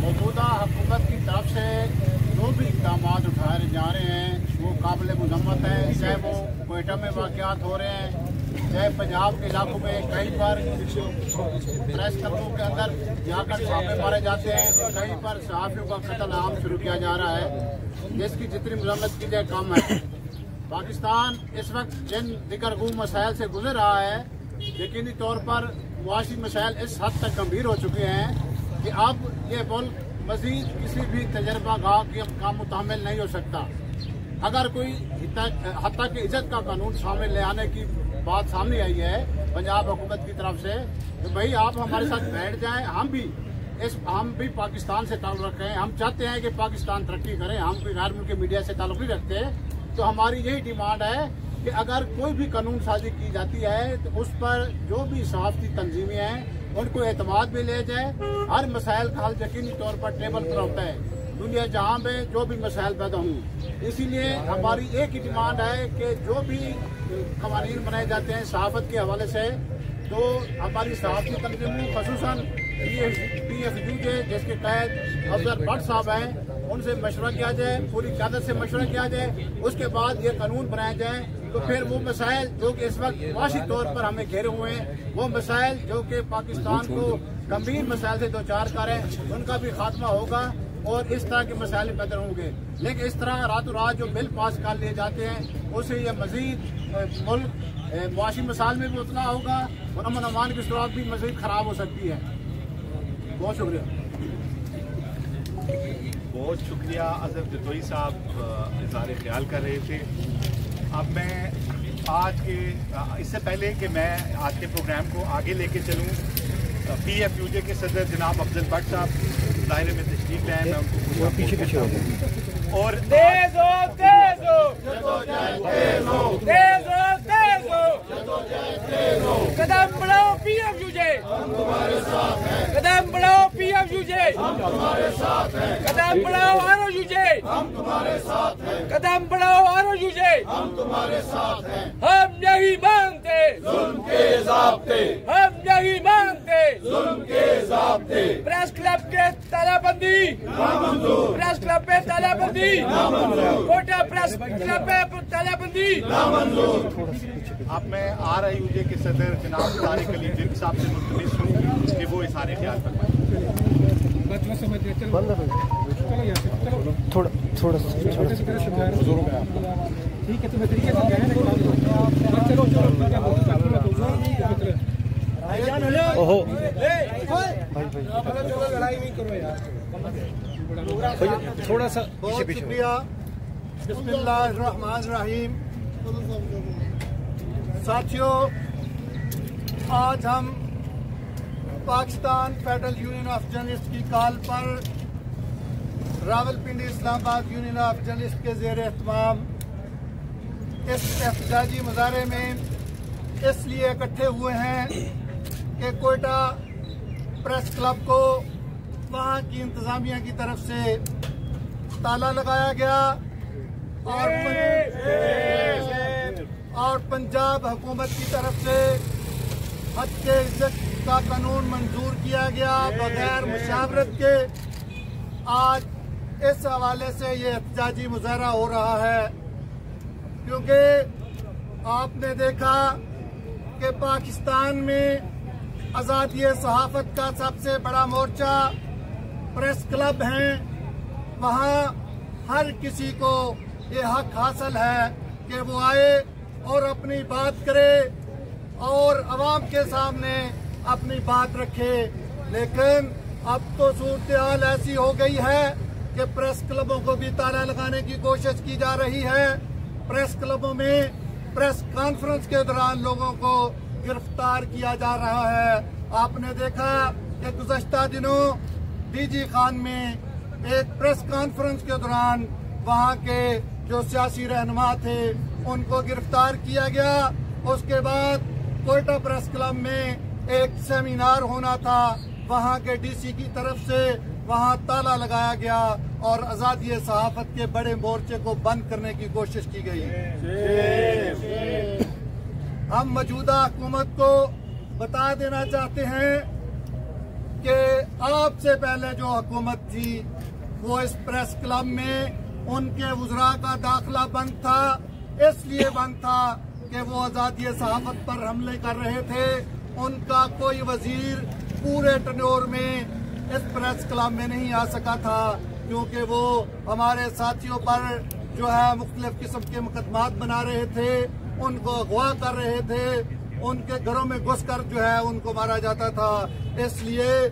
मौजूदा हुकूमत की तरफ से जो भी इक़दाम उठाए जा रहे हैं वो काबिल मजम्मत है, चाहे वो कोयटा में वाक़यात हो रहे हैं, चाहे पंजाब के इलाकों में कहीं पर प्रेस क्लबों के अंदर जाकर छापे मारे जाते हैं, कहीं पर सहाफ़ियों का कत्ल आम शुरू किया जा रहा है, जिसकी जितनी मजम्मत की जाए कम है। पाकिस्तान इस वक्त जिन दिगर गुम मसाइल से गुजर रहा है, यकीनी तौर पर मुआशी मसाइल इस हद तक गंभीर हो चुके हैं कि अब ये मुल्क मजीद किसी भी तजर्बा गाह का मुतामिल नहीं हो सकता। अगर कोई हत्ता की इज्जत का कानून शामिल ले आने की बात सामने आई है पंजाब हुकूमत की तरफ से, तो भाई आप हमारे साथ बैठ जाएं, हम भी पाकिस्तान से ताल्लुक़ रखें, हम चाहते हैं कि पाकिस्तान तरक्की करे, हम कोई गैर मुल्की मीडिया से ताल्लुक़ नहीं रखते। तो हमारी यही डिमांड है कि अगर कोई भी कानून साजी की जाती है तो उस पर जो भी सहाफ़ती तंजीमें हैं उनको एतमाद में ले जाए। हर मसाइल का हल यकीनी तौर पर टेबल पर होता है दुनिया जहाँ में जो भी मसाइल पैदा हों। इसीलिए हमारी एक ही डिमांड है कि जो भी कवानीन बनाए जाते हैं सहाफ़त के हवाले से, तो हमारी सहाफ़ती तंजीमों खसूसन PFUJ जिसके तहत अफसर भट्ट साहब हैं उनसे मशवरा किया जाए, पूरी क़यादत से मशवरा किया जाए, उसके बाद ये कानून बनाए जाए। तो फिर वो मसाइल जो कि इस वक्त मुआशी तौर पर हमें घेरे हुए हैं, वो मसाइल जो कि पाकिस्तान को गंभीर मसाइल से दो चार करें, उनका भी खात्मा होगा और इस तरह के मसाइल पैदा होंगे। लेकिन इस तरह रातों रात जो बिल पास कर लिए जाते हैं उससे ये मजीद मुल्क मुआशी मसाइल में भी उतना होगा और अमन अमान की सूरत भी मजीद खराब हो सकती है। बहुत शुक्रिया। बहुत शुक्रिया अजहर जतोई साहब इज़हार ख्याल कर रहे थे। अब मैं आज के इससे पहले कि मैं आज के प्रोग्राम को आगे लेके चलूँ, PFUJ के सदर जनाब अफजल भट्ट साहब दायरे में तशरीफ लाए, मैं उनको पीछे पीछे हो गए और तेज हो कदम बढ़ाओ PFUJ, कदम बढ़ाओ PFUJ, कदम बढ़ाओ ROUJ, कदम बढ़ाओ ROUJ। हम नहीं मानते जुल्म के ज़ाब्ते, हम नहीं मानते जुल्म के ज़ाब्ते। प्रेस क्लब के तालाबंदी, प्रेस क्लब पे तालाबंदी, कोटा प्रेस क्लब पे तालाबंदी। अब मैं RIUJ के सदर जनाब तारिक अली जिन साहब से मुल्तमिस हूँ कि वो इज़हार ख्याल फरमाएं। थोड़ा ठीक है, तो मैं तरीके से चलो ओहो लड़ाई नहीं करो यार, थोड़ा सा बहुत शुक्रिया। बिस्मिल्लाहिर्रहमानिर्रहीम। साथियों, आज हम Pakistan federal union of journalist की कॉल पर Rawalpindi Islamabad union of journalist के ज़ेर एहतमाम इस एहतजाजी मुजाहरे में इसलिए इकट्ठे हुए हैं कि कोयटा प्रेस क्लब को वहाँ की इंतजामिया की तरफ से ताला लगाया गया और पंजाब हुकूमत की तरफ से हद के इज्जत का कानून मंजूर किया गया बगैर मुशावरत के। आज इस हवाले से ये एहतजाजी मुजाहरा हो रहा है, क्योंकि आपने देखा कि पाकिस्तान में आज़ादी सहाफत का सबसे बड़ा मोर्चा प्रेस क्लब है। वहाँ हर किसी को ये हक हासिल है कि वो आए और अपनी बात करे और अवाम के सामने अपनी बात रखे। लेकिन अब तो सूरत हाल ऐसी हो गई है कि प्रेस क्लबों को भी ताला लगाने की कोशिश की जा रही है। प्रेस क्लबों में प्रेस कॉन्फ्रेंस के दौरान लोगों को गिरफ्तार किया जा रहा है। आपने देखा कि गुज़श्ता दिनों डीजी खान में एक प्रेस कॉन्फ्रेंस के दौरान वहां के जो सियासी रहनुमा थे उनको गिरफ्तार किया गया। उसके बाद कोयटा प्रेस क्लब में एक सेमिनार होना था, वहां के डीसी की तरफ से वहां ताला लगाया गया और आज़ादी सहाफत के बड़े मोर्चे को बंद करने की कोशिश की गई। हम मौजूदा हुकूमत को बता देना चाहते हैं कि आपसे पहले जो हुकूमत थी वो इस प्रेस क्लब में उनके वज़रा का दाखिला बंद था। इसलिए बंद था कि वो आज़ादी सहाफत पर हमले कर रहे थे। उनका कोई वजीर पूरे टनोर में इस प्रेस क्लब में नहीं आ सका था, क्योंकि वो हमारे साथियों पर जो है मुख्तलिफ किस्म के मुकदमात बना रहे थे, उनको अगवा कर रहे थे, उनके घरों में घुसकर जो है उनको मारा जाता था। इसलिए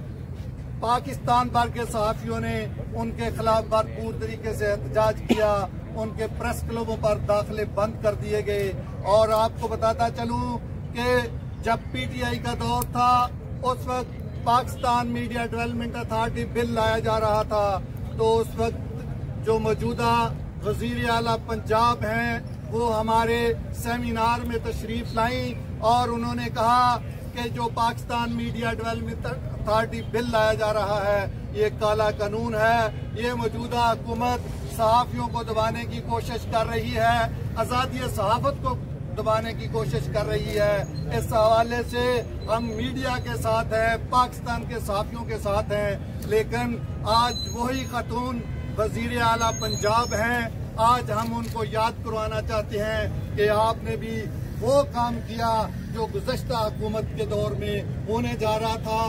पाकिस्तान भर के सहाफियों ने उनके खिलाफ भरपूर तरीके से एहतजाज किया। उनके प्रेस क्लबों पर दाखिले बंद कर दिए गए। और आपको बताता चलूं कि जब पीटीआई का दौर था उस वक्त Pakistan media development authority bill लाया जा रहा था, तो उस वक्त जो मौजूदा वजीर आला पंजाब हैं वो हमारे सेमिनार में तशरीफ लाई और उन्होंने कहा कि जो Pakistan media development authority bill लाया जा रहा है ये काला कानून है। ये मौजूदा हुकूमत सहाफियों को दबाने की कोशिश कर रही है, आज़ादी सहाफत को दबाने की कोशिश कर रही है। इस हवाले से हम मीडिया के साथ हैं, पाकिस्तान के सहाफियों के साथ हैं। लेकिन आज वही खातून वजीर आला पंजाब हैं, आज हम उनको याद करवाना चाहते हैं कि आपने भी वो काम किया जो गुज़श्ता हुकूमत के दौर में होने जा रहा था।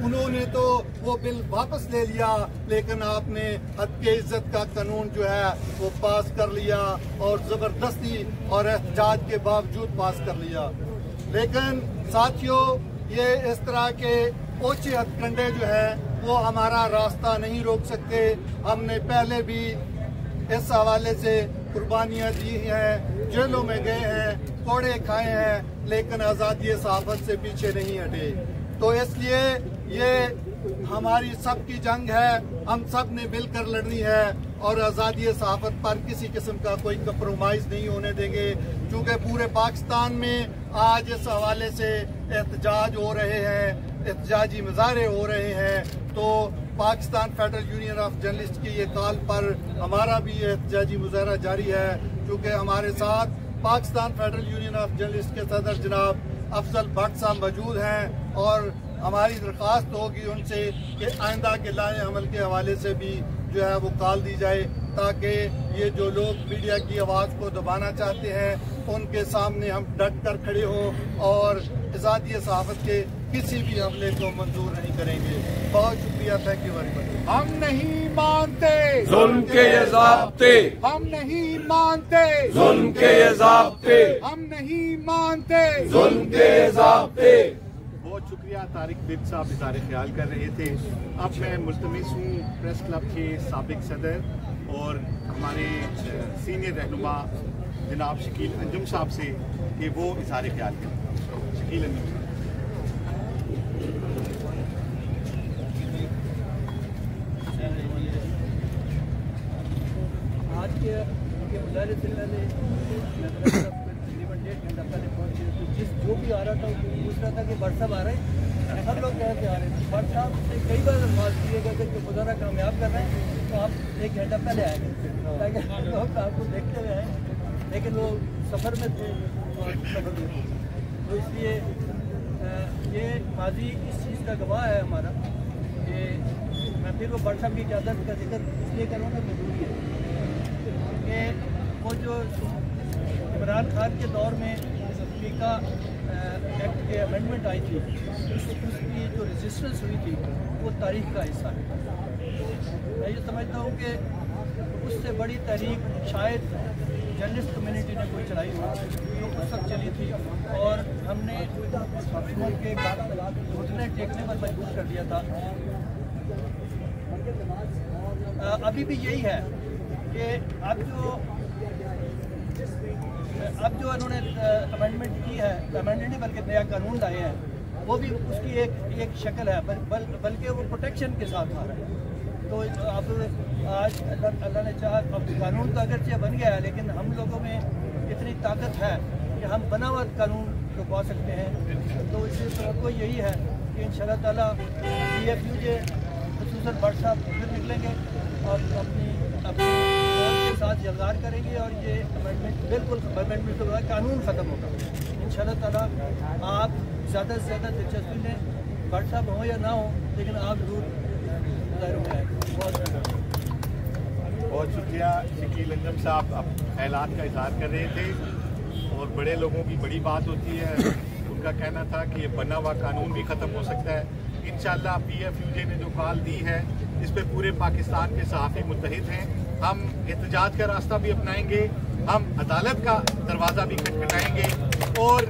उन्होंने तो वो बिल वापस ले लिया, लेकिन आपने हद के इज्जत का कानून जो है वो पास कर लिया और जबरदस्ती और एहतजाज के बावजूद पास कर लिया। लेकिन साथियों, ये इस तरह के ओछे हथकंडे जो है वो हमारा रास्ता नहीं रोक सकते। हमने पहले भी इस हवाले से कुर्बानियां दी हैं, जेलों में गए हैं, कोड़े खाए हैं, लेकिन आज़ादी सहाफत से पीछे नहीं हटे। तो इसलिए ये हमारी सबकी जंग है, हम सब ने मिलकर लड़नी है और आज़ादी सहाफत पर किसी किस्म का कोई कंप्रोमाइज नहीं होने देंगे। क्योंकि पूरे पाकिस्तान में आज इस हवाले से एहतजाज हो रहे हैं, एहतजाजी मुजाहरे हो रहे हैं, तो Pakistan federal union of journalist की ये कॉल पर हमारा भी एहतजाजी मुजाहरा जारी है। क्योंकि हमारे साथ Pakistan federal union of journalist के सदर जनाब अफजल भट्ट साहब मौजूद हैं और हमारी दरख्वास्त होगी उनसे कि आइंदा के लाए अमल के हवाले से भी जो है वो कॉल दी जाए, ताकि ये जो लोग मीडिया की आवाज़ को दबाना चाहते हैं उनके सामने हम डट कर खड़े हों और आज़ादी सहाफत के किसी भी हमले को मंजूर नहीं करेंगे। बहुत शुक्रिया, थैंक यू वेरी मच। हम नहीं मानते जुल्म के ये ज़ाब्ते, हम नहीं मानते जुल्म के ये ज़ाब्ते, हम नहीं मानते जुल्म के ये ज़ाब्ते। बहुत शुक्रिया। तारिक बिद साहब इज़हार ख्याल कर रहे थे। अब मैं मुल्तमिस हूँ प्रेस क्लब के साबिक सदर और हमारे सीनियर रहनुमा जनाब शकील अंजुम साहब से कि वो इज़हार ख्याल करें। शकील अंजुम साहब। आज के मुजाहिरे से तकरीबन 1.5 घंटा पहले पहुँचे। तो जो भी आ रहा था वो पूछ रहा था कि भट्ट साहब आ रहे हैं, सब लोग कह के आ रहे थे। भट्ट साहब से कई बार बात किए गए थे कि गुजारा कामयाब कर रहे हैं तो आप 1 घंटा पहले आएंगे ताकि लोग आपको देखते हुए आए, लेकिन वो सफ़र में थे सफ़र में, तो इसलिए ये माजी इस चीज़ का गवाह है हमारा कि मैं फिर वो भट्ट साहब की क़यादत का जिक्र इसलिए करूँगा मजबूरी है कि वो जो इमरान खान के दौर में स्पीका एक्ट के अमेंडमेंट आई थी, उसकी जो रेजिस्टेंस हुई थी वो तारीख का हिस्सा है। मैं ये समझता हूँ कि उससे बड़ी तहरीक शायद जर्नलिस्ट कम्युनिटी ने कोई चलाई हो जो उस वक्त चली थी, और हमने हुकूमत के घुटने टेकने पर मजबूर कर दिया था। अभी भी यही है कि अब जो उन्होंने अमेंडमेंट की है, अमेंडमेंट नहीं बल्कि नया कानून लाए हैं, वो भी उसकी एक शक्ल है, बल्कि वो प्रोटेक्शन के साथ आ रहा है। तो अब आज अल्लाह ने चाहा, अब कानून तो अगरचे बन गया है, लेकिन हम लोगों में इतनी ताकत है कि हम बना हुआ कानून रुकवा सकते हैं। तो इससे तो यही है कि इंशाअल्लाह ताला PFUJ खुसूसन भट्ट साहब फिर निकलेंगे और अपनी के साथ यलगार करेंगे, और ये अमेंडमेंट बिल्कुल अमेंडमेंट के बाद कानून ख़त्म होगा इंशाअल्लाह ताला। आप ज़्यादा से ज़्यादा दिलचस्पी लें, भट्ट साहब हो या ना हो, लेकिन आप जरूर बहुत शुक्रिया। शकील अंजम साहब अब ख्यालात का इजहार कर रहे थे, और बड़े लोगों की बड़ी बात होती है। उनका कहना था कि ये बना हुआ कानून भी ख़त्म हो सकता है। इंशाअल्लाह PFUJ ने जो कॉल दी है इस पे पूरे पाकिस्तान के सहाफ़ी मुत्तहिद हैं। हम एहतजाज का रास्ता भी अपनाएंगे, हम अदालत का दरवाज़ा भी खटखटाएंगे, और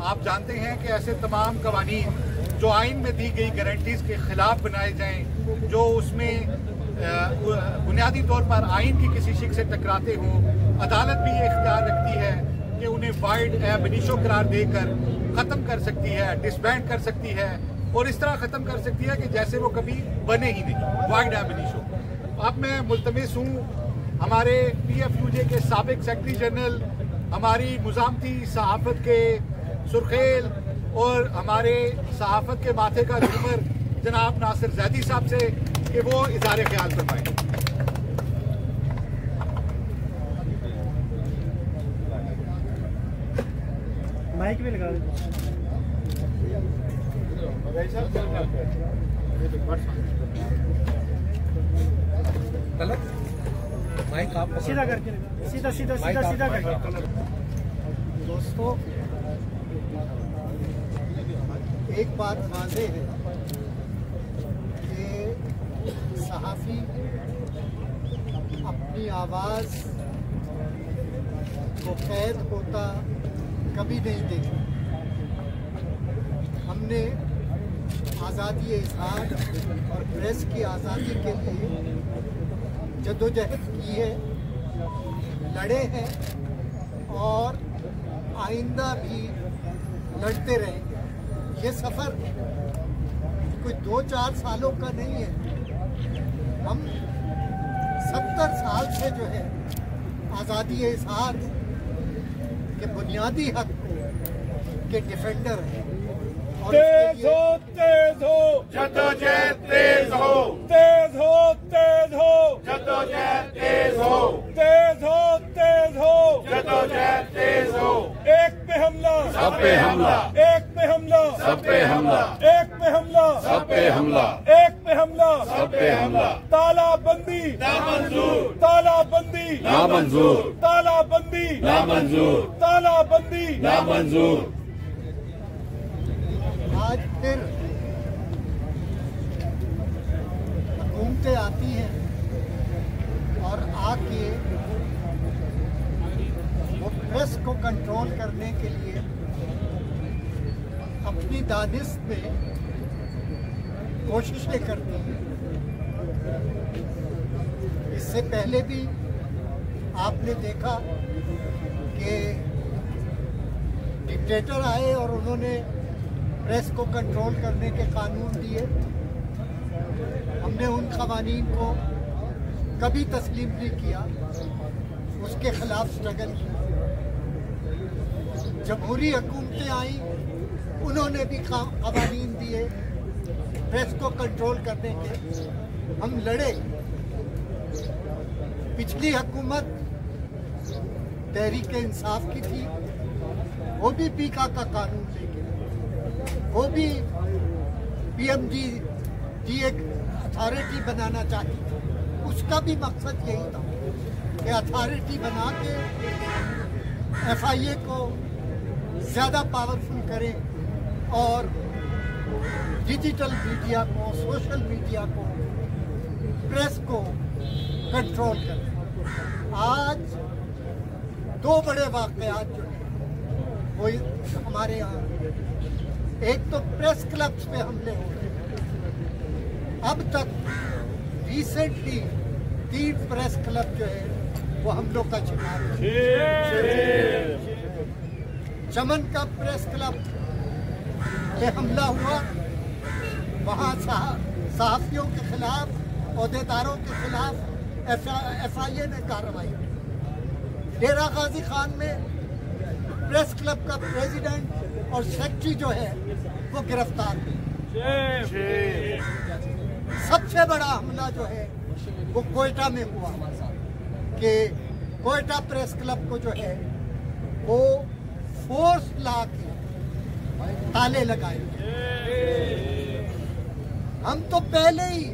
आप जानते हैं कि ऐसे तमाम कवानीन जो आइन में दी गई गारंटीज़ के ख़िलाफ़ बनाए जाएं, जो उसमें बुनियादी तौर पर आइन की किसी शिक से टकराते हों, अदालत भी ये इख्तियार रखती है कि उन्हें वाइड एब इनिशो करार देकर ख़त्म कर सकती है, डिसबैंड कर सकती है, और इस तरह ख़त्म कर सकती है कि जैसे वो कभी बने ही नहीं, वाइड एब इनिशो। अब मैं मुल्तमिस हूँ हमारे PFUJ के साबिक सेक्रेटरी जनरल, हमारी मुज़ामती सहाफ़त के सुर्खेल और हमारे सहाफ़त के माथे का झूमर जनाब नासिर ज़ैदी साहब से कि वो इज़हार ख्याल फरमाएं। माइक भी लगा माइक आप सीधा करके सीधा करके। दोस्तों, एक बात वाज़ेह है कि सहाफ़ी अपनी आवाज़ को कैद होता कभी नहीं देखा। हमने आज़ादी इज़हार और प्रेस की आज़ादी के लिए जद्दोजहद की है, लड़े हैं, और आइंदा भी लड़ते रहेंगे। ये सफ़र कोई 2-4 सालों का नहीं है। हम 70 साल से जो है आज़ादी इज़हार के बुनियादी हक के डिफेंडर हैं। तेज हो जद्दोजहद, तेज हो जद्दोजहद, तेज हो जद्दोजहद, तेज हो। एक पे हमला, सब पे हमला, एक पे हमला, सब पे हमला, एक पे हमला, सब पे हमला, एक पे हमला, सब पे हमला। तालाबंदी नामंजूर, तालाबंदी नामंजूर, तालाबंदी नामंजूर, तालाबंदी नामंजूर। आज फिर हुकूमतें आती हैं और आके वो प्रेस को कंट्रोल करने के लिए अपनी दानिश में कोशिशें करती हैं। इससे पहले भी आपने देखा कि डिक्टेटर आए और उन्होंने प्रेस को कंट्रोल करने के कानून दिए। हमने उन क़वानीन को कभी तस्लीम नहीं किया, उसके खिलाफ स्ट्रगल किया। जमहूरी हुकूमतें आई, उन्होंने भी क़वानीन दिए प्रेस को कंट्रोल करने के, हम लड़े। पिछली हुकूमत तहरीक इंसाफ की थी, वो भी पीका का कानून लेके, वो भी पीएमजी की एक अथॉरिटी बनाना चाहती थी। उसका भी मकसद यही था कि अथॉरिटी बना के एफआईए को ज़्यादा पावरफुल करें और डिजिटल मीडिया को, सोशल मीडिया को, प्रेस को कंट्रोल करें। आज दो बड़े वाक़यात जो हैं वो हमारे यहाँ, एक तो प्रेस क्लब्स पे हमले हो रहे हैं। अब तक रिसेंटली 3 प्रेस क्लब जो है वो हमलों का शिकार है। चमन का प्रेस क्लब पे हमला हुआ, वहाँ सहाफ़ियों के खिलाफ, अहदेदारों के खिलाफ एफआईए ने कार्रवाई की। डेरा गाजी खान में प्रेस क्लब का प्रेसिडेंट और सेक्रेटरी जो है वो गिरफ्तार हुए। सबसे बड़ा हमला जो है वो कोयटा में हुआ कि कोयटा प्रेस क्लब को जो है वो फोर्स ला के ताले लगाए। हम तो पहले ही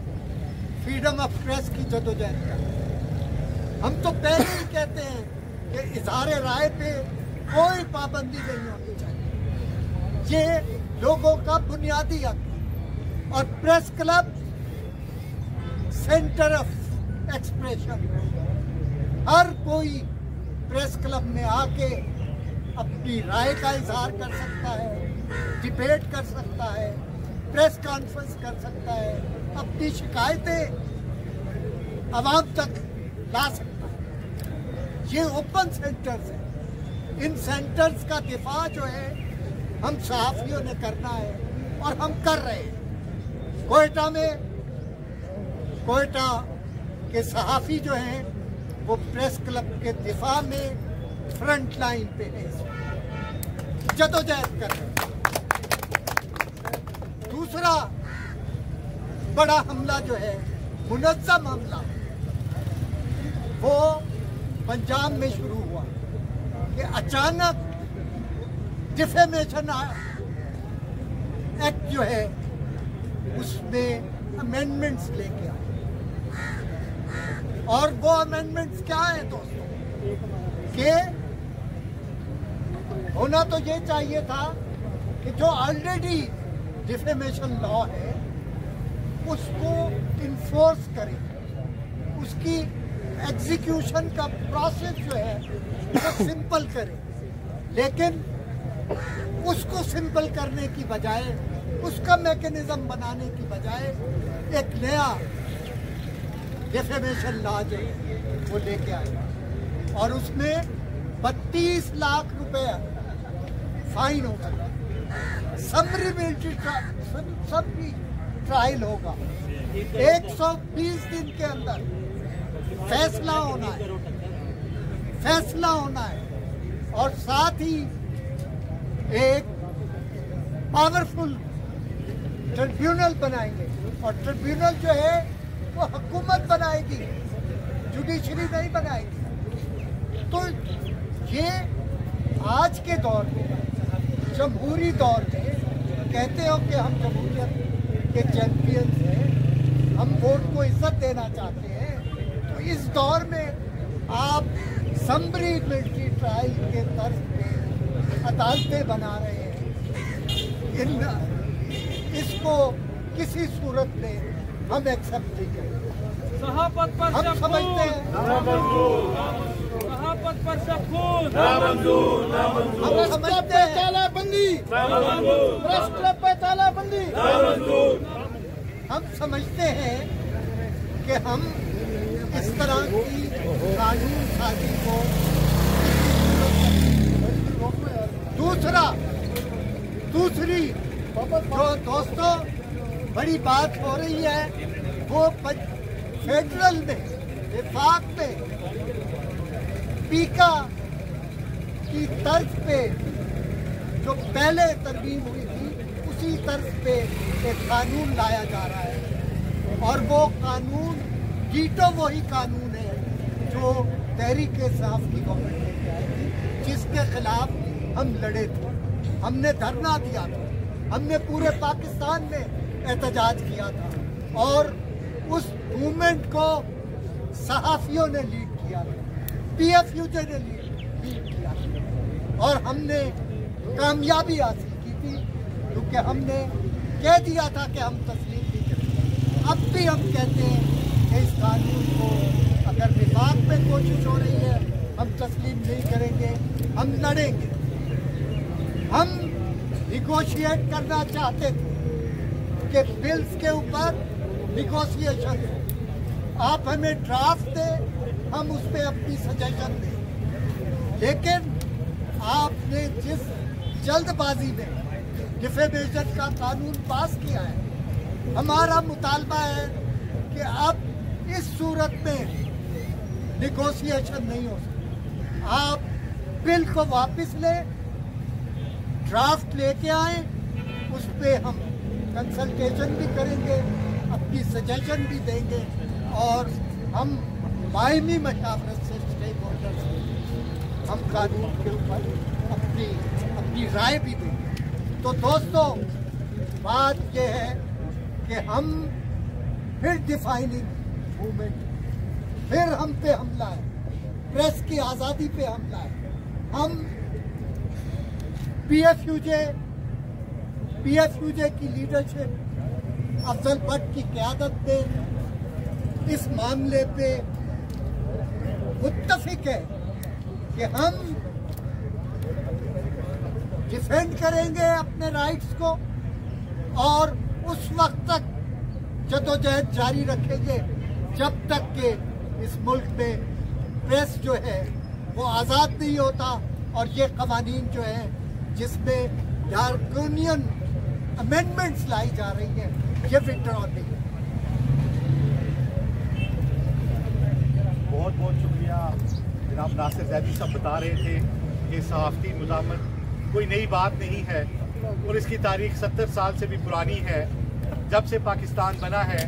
फ्रीडम ऑफ प्रेस की जदोजहद करते हैं। हम तो पहले ही कहते हैं कि इज़हार राय पे कोई पाबंदी नहीं होनी चाहिए, ये लोगों का बुनियादी हक है। और press club centre of expression, हर कोई प्रेस क्लब में आके अपनी राय का इजहार कर सकता है, डिबेट कर सकता है, प्रेस कॉन्फ्रेंस कर सकता है, अपनी शिकायतें आवाम तक ला सकता है। ये ओपन सेंटर्स हैं। इन सेंटर्स का दिफा जो है हम सहाफ़ियों ने करना है और हम कर रहे हैं। कोयटा के सहाफ़ी जो हैं वो प्रेस क्लब के दिफा में फ्रंट लाइन पे है, जदोजहद कर रहे हैं। दूसरा बड़ा हमला जो है, मुनज़्ज़म हमला, वो पंजाब में शुरू हुआ कि अचानक डिफेमेशन एक्ट जो है उसमें अमेंडमेंट्स लेके आए। और वो अमेंडमेंट्स क्या है दोस्तों, कि होना तो ये चाहिए था कि जो ऑलरेडी डिफेमेशन लॉ है उसको इन्फोर्स करें, उसकी एग्जीक्यूशन का प्रोसेस जो है वो सिंपल करें। लेकिन उसको सिंपल करने की बजाय, उसका मैकेनिज्म बनाने की बजाय एक नया डिफेमेशन लॉ जो है वो लेके आए और उसमें 32 लाख रुपए फाइन होगा, समरी मिलिट्री ट्रायल होगा, 120 दिन के अंदर फैसला होना है और साथ ही एक पावरफुल ट्रिब्यूनल बनाएंगे। और ट्रिब्यूनल जो है वो हुकूमत बनाएगी, जुडिशरी नहीं बनाएगी। तो ये आज के दौर में, जमहूरी दौर में, कहते हो कि हम जमहूरियत के चैंपियंस हैं, हम वोट को इज्जत देना चाहते हैं, तो इस दौर में आप समरी मिलिट्री ट्रायल के तर्ज पे अदालतें बना रहे हैं। इसको किसी सूरत में हम एक्सेप्ट नहीं करेंगे। सहाफत पर हम समझते हैं, सहाफत पर शफूत, हम समझते हैं तालाबंदी, प्रेस क्लब पे तालाबंदी, हम समझते हैं कि हम इस तरह की कानून साजी को दूसरी जो दोस्तों बड़ी बात हो रही है वो फेडरल में, विफाक में पीका की तर्ज पे जो पहले तरमीम हुई थी उसी तर्ज पे एक कानून लाया जा रहा है, और वो कानून कीटो वही कानून है जो तहरीक इंसाफ की गवर्नमेंट लेके आई थी, जिसके खिलाफ हम लड़े थे। हमने धरना दिया था, हमने पूरे पाकिस्तान में एहतजाज किया था, और उस मूवमेंट को सहाफियों ने लीड किया था, PFUJ ने लीड किया था, और हमने कामयाबी हासिल की थी, क्योंकि हमने कह दिया था कि हम तस्लीम नहीं करेंगे। अब भी हम कहते हैं कि इस कानून को अगर निफाक में कोशिश हो रही है, हम तस्लीम नहीं करेंगे, हम लड़ेंगे। हम निगोशिएट करना चाहते थे कि बिल्स के ऊपर निगोशिएशन हो, आप हमें ड्राफ्ट दें, हम उस पर अपनी सजेशन दें, लेकिन आपने जिस जल्दबाजी में डिफेमेशन का कानून पास किया है, हमारा मुतालबा है कि अब इस सूरत में निगोशिएशन नहीं हो सकता। आप बिल को वापस लें, ड्राफ्ट लेके आए, उस पर हम कंसल्टेशन भी करेंगे, अपनी सजेशन भी देंगे, और हम बायमी मशावरत से स्टेक होल्डर्स से हम कानून के ऊपर अपनी राय भी देंगे। तो दोस्तों, बात यह है कि हम फिर डिफाइनिंग मूवमेंट, फिर हम पे हमला है, प्रेस की आज़ादी पे हमला है। हम PFUJ की लीडरशिप, अफजल भट्ट की क़यादत में इस मामले पे मुत्तफिक है कि हम डिफेंड करेंगे अपने राइट्स को, और उस वक्त तक जदोजहद जारी रखेंगे जब तक कि इस मुल्क में प्रेस जो है वो आज़ाद नहीं होता, और ये कवानीन जो है जिसमें डार्कोनियन अमेंडमेंट्स लाई जा रही है, ये विड्रॉ नहीं है। बहुत बहुत शुक्रिया। जनाब नासिर जैदी साहब बता रहे थे कि सहाफ़ती मुज़ाहमत कोई नई बात नहीं है, और इसकी तारीख 70 साल से भी पुरानी है। जब से पाकिस्तान बना है,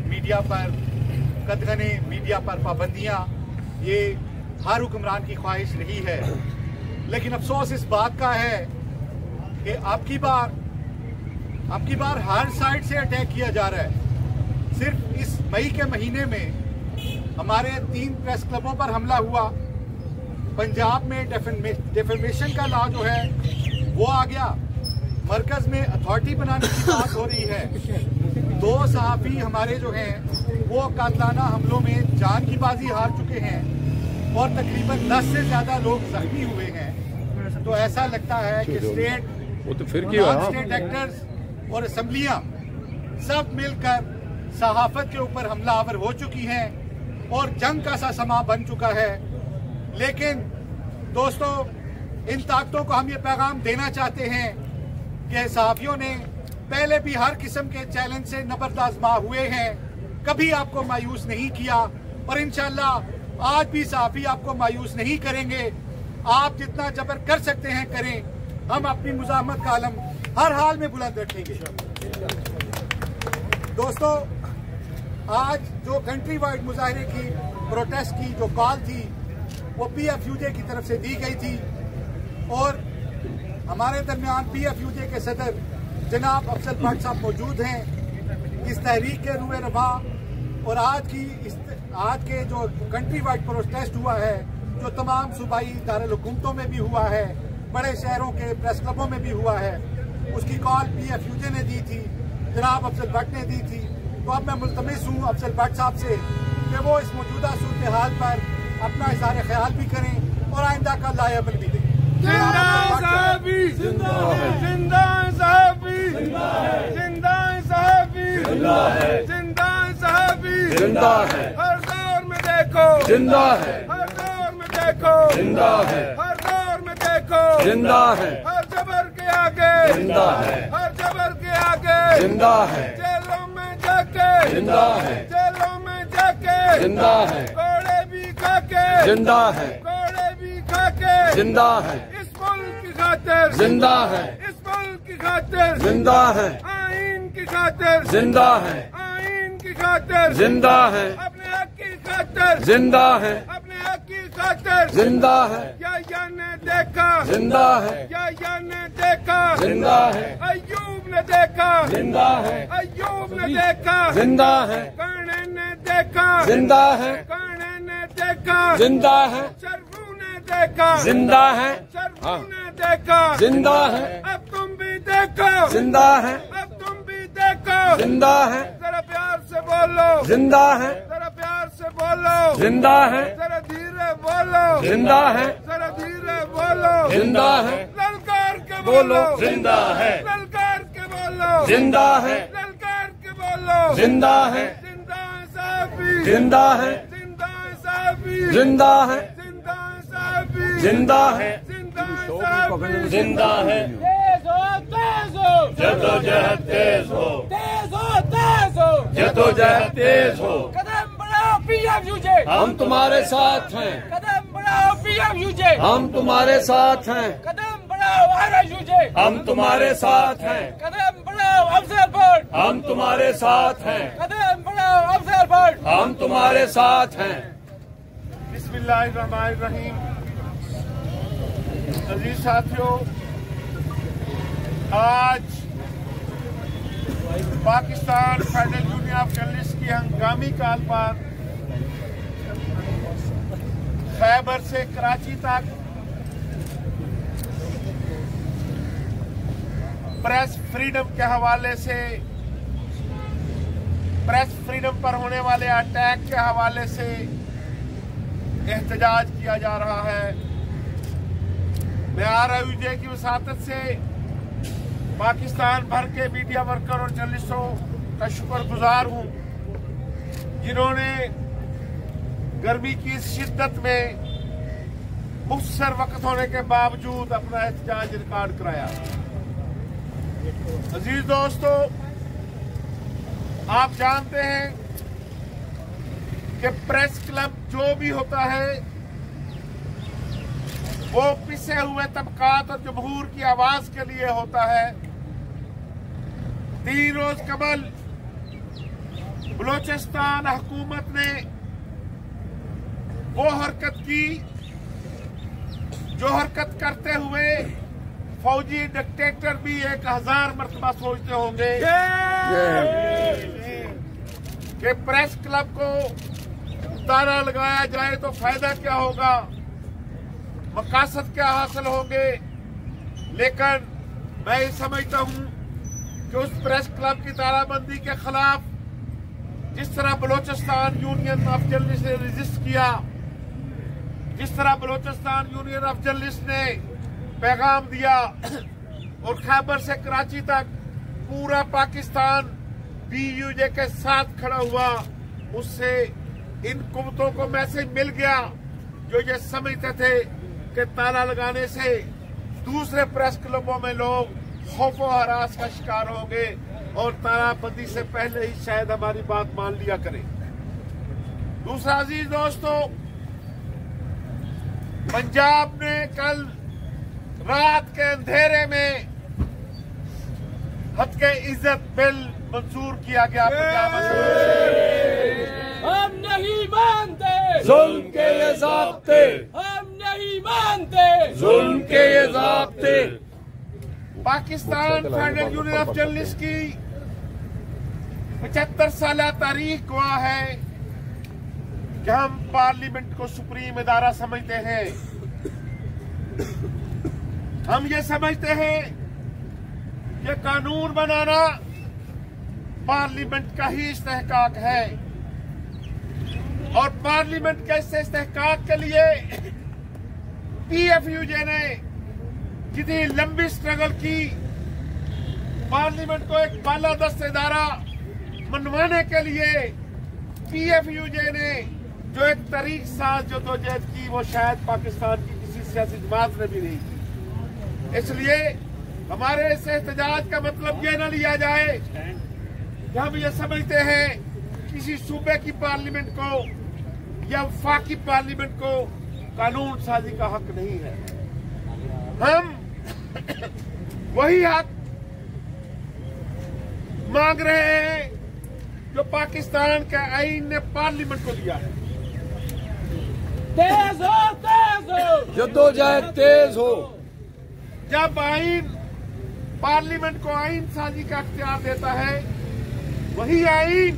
मीडिया पर कदगने, मीडिया पर पाबंदियाँ, ये हर हुक्मरान की ख्वाहिश रही है। लेकिन अफसोस इस बात का है कि आपकी बार हर साइड से अटैक किया जा रहा है। सिर्फ इस मई के महीने में हमारे 3 प्रेस क्लबों पर हमला हुआ। पंजाब में डेफेमेशन का लॉ जो है वो आ गया, मरकज में अथॉरिटी बनाने की बात हो रही है। 2 सहाफ़ी हमारे जो हैं वो कातलाना हमलों में जान की बाजी हार चुके हैं, और तकरीबन 10 से ज़्यादा लोग जख्मी हुए हैं। तो ऐसा लगता है कि स्टेट एक्टर्स और असम्बलियाँ सब मिलकर सहाफत के ऊपर हमलावर हो चुकी हैं, और जंग का सा समा बन चुका है। लेकिन दोस्तों, इन ताकतों को हम ये पैगाम देना चाहते हैं कि सहाफ़ियों ने पहले भी हर किस्म के चैलेंज से नबर्द आज़मा हुए हैं, कभी आपको मायूस नहीं किया, और इंशाअल्लाह आज भी सहाफ़ी आपको मायूस नहीं करेंगे। आप जितना जबर कर सकते हैं करें, हम अपनी मुज़ाहमत का आलम हर हाल में बुलंद रखेंगे। दोस्तों, आज जो कंट्री वाइड मुजाहरे की, प्रोटेस्ट की जो कॉल थी, वो PFUJ की तरफ से दी गई थी, और हमारे दरमियान PFUJ के सदर जनाब अफजल भट्ट साहब मौजूद हैं। इस तहरीक के रूए रवा और आज के जो कंट्री वाइड प्रोटेस्ट हुआ है, जो तमाम सूबाई दारुल हुकूमतों में भी हुआ है, बड़े शहरों के प्रेस क्लबों में भी हुआ है, उसकी कॉल PFUJ ने दी थी, जनाब अफजल भट्ट ने दी थी। तो अब मैं मुल्तमिस हूँ अफजल भट्ट साहब से कि वो इस मौजूदा सूरत हाल पर अपना इज़हार ख्याल भी करें और आइंदा का लायबल भी दें। जिंदा साहबी, जिंदा है, जिंदा साहबी, जिंदा है, जिंदा साहबी, जिंदा है, जिंदा साहबी, जिंदा है, हर दौर में देखो जिंदा है, हर दौर में देखो जिंदा है, हर दौर में देखो जिंदा है, हर जबर के आगे जिंदा है, हर जबर के आगे जिंदा है, जेलों में जाके जिंदा है, जेलों में जाके जिंदा है, कोड़े भी खाके जिंदा है, कोड़े भी खाके जिंदा है, इस मुल्क की खातिर जिंदा है, इस मुल्क की खातिर जिंदा है, आईन की खातिर जिंदा है, आईन की खातिर जिंदा है, अपने हक की खातिर जिंदा है, अपने हक की खातिर जिंदा है, या ने देखा जिंदा है, या ने देखा जिंदा है, अयूब ने देखा जिंदा है, अयूब ने देखा जिंदा है, कर्णे ने देखा जिंदा है, कर्णे ने देखा जिंदा है, शर्फू ने देखा जिंदा है, शर्फू ने देखा जिंदा है, अब तुम भी देखो जिंदा है, अब तुम भी देखो जिंदा है, जरा प्यार से बोलो जिंदा है, जरा प्यार से बोलो जिंदा है, जरा धीरे बोलो जिंदा है, जरा धीरे बोलो जिंदा है, ललकार के बोलो जिंदा है, ललकार के बोलो जिंदा है, ललकार के बोलो जिंदा है, जिंदा है साहबी जिंदा है, जिंदा है साहबी जिंदा है, जिंदा है साहबी जिंदा है, जिंदा है साहबी जिंदा है, तेज हो जदोजहद तेज हो, तेज हो तेज हो जदोजहद तेज हो, कदम बढ़ाओ पीएमयूजे, हम तुम्हारे साथ हैं, कदम बढ़ाओ पीएमयूजे, हम तुम्हारे साथ हैं, कदम बढ़ाओ आरयूजे, हम तुम्हारे साथ हैं, कदम बढ़ाओ अफजल भट्ट, हम तुम्हारे साथ हैं, कदम बढ़ाओ अफजल भट्ट, हम तुम्हारे साथ हैं। बिस्मिल्लाहिर्रहमानिर्रहीम। अजीज साथियों, आज Pakistan federal union of journalist की हंगामी कॉल पर खैबर से कराची तक प्रेस फ्रीडम के हवाले से, प्रेस फ्रीडम पर होने वाले अटैक के हवाले से एहतजाज किया जा रहा है। मैं आरयूजे की वसातत से पाकिस्तान भर के मीडिया वर्कर और जर्नलिस्टों का शुक्रगुजार हूं, जिन्होंने गर्मी की इस शिद्दत में मुख्तसर वक्त होने के बावजूद अपना एहतजाज रिकॉर्ड कराया। अजीज दोस्तों, आप जानते हैं कि प्रेस क्लब जो भी होता है वो पिसे हुए तबकात और जमहूर की आवाज के लिए होता है। 3 रोज कबल बलोचिस्तान हुकूमत ने वो हरकत की जो हरकत करते हुए फौजी डिक्टेटर भी 1000 मरतबा सोचते होंगे कि प्रेस क्लब को ताला लगाया जाए तो फायदा क्या होगा, मकासद क्या हासिल होंगे। लेकिन मैं ये समझता हूं कि उस प्रेस क्लब की तालाबंदी के खिलाफ जिस तरह बलोचिस्तान यूनियन ऑफ जर्नलिस्ट ने रजिस्ट किया, जिस तरह बलोचिस्तान यूनियन ऑफ जर्नलिस्ट ने पैगाम दिया और खैबर से कराची तक पूरा पाकिस्तान बीयूजे के साथ खड़ा हुआ, उससे इन कुव्वतों को मैसेज मिल गया जो ये समझते थे कि ताला लगाने से दूसरे प्रेस क्लबों में लोग खौफ और हरास का शिकार होंगे और तालाबंदी से पहले ही शायद हमारी बात मान लिया करें। दूसरा अजीज दोस्तों, पंजाब ने कल रात के अंधेरे में हद के इज्जत बिल मंजूर किया गया। हम नहीं मानते जुल्म के ये ज़ाब्ते, हम नहीं मानते जुल्म के ये ज़ाब्ते। Pakistan federal union of journalist की 75 साल तारीख गवाह है कि हम पार्लियामेंट को सुप्रीम इदारा समझते हैं। हम ये समझते हैं कि कानून बनाना पार्लियामेंट का ही इस्तेहकाक है और पार्लियामेंट के इस्तेहकाक के लिए पीएफयूजे ने कितनी लंबी स्ट्रगल की, पार्लियामेंट को एक बालादस्त इदारा मनवाने के लिए पीएफयूजे ने जो एक तरीक साज जदोजहद की वो शायद पाकिस्तान की किसी सियासी जमात ने भी नहीं की। इसलिए हमारे इस एहतजाज का मतलब ये न लिया जाए कि हम ये समझते हैं किसी सूबे की पार्लियामेंट को या वफाकी पार्लियामेंट को कानून साजी का हक नहीं है। हम वही हक मांग रहे हैं जो पाकिस्तान के आईन ने पार्लियामेंट को दिया है। तेज हो जद्दोजहद तेज हो। जब आईन पार्लियामेंट को आईन साजी का अख्तियार देता है, वही आईन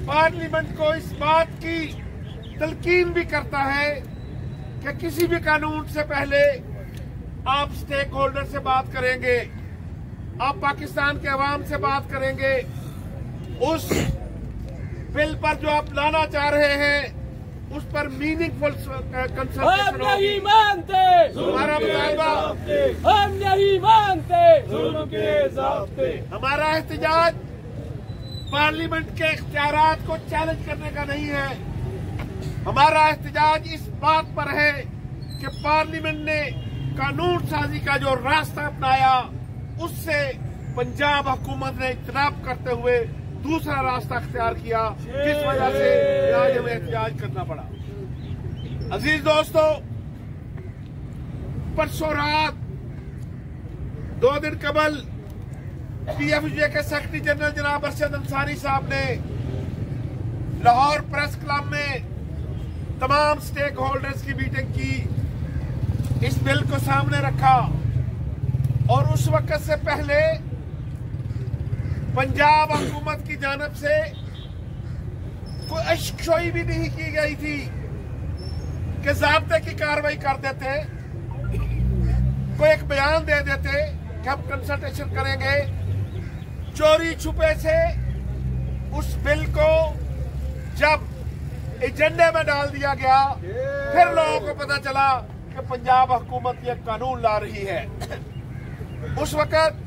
पार्लियामेंट को इस बात की तलकीन भी करता है कि किसी भी कानून से पहले आप स्टेक होल्डर से बात करेंगे, आप पाकिस्तान के अवाम से बात करेंगे। उस बिल पर जो आप लाना चाह रहे हैं उस पर मीनिंगफुल कंसल्टेशन नहीं मानते हमारा मुतालबा, हम नहीं मानते जुल्म के ज़ाब्ते। हमारा एहतजाज पार्लियामेंट के इख्तियारात को चैलेंज करने का नहीं है। हमारा एहतजाज इस बात पर है कि पार्लियामेंट ने कानून साजी का जो रास्ता अपनाया उससे पंजाब हुकूमत ने इख्तिलाफ करते हुए दूसरा रास्ता अख्तियार किया, जिस वजह से आज हमें एहतजाज करना पड़ा। अजीज दोस्तों, परसों रात 2 दिन कबल PFJ के सेक्रेटरी जनरल जनाब अरशद अंसारी साहब ने लाहौर प्रेस क्लब में तमाम स्टेक होल्डर्स की मीटिंग की, इस बिल को सामने रखा और उस वक्त से पहले पंजाब हुकूमत की जानिब से कोई अशकोई भी नहीं की गई थी कि ज़ाब्ते की कार्रवाई कर देते, कोई एक बयान दे देते कि हम कंसल्टेशन करेंगे। चोरी छुपे से उस बिल को जब एजेंडे में डाल दिया गया, फिर लोगों को पता चला कि पंजाब हुकूमत ये कानून ला रही है। उस वक्त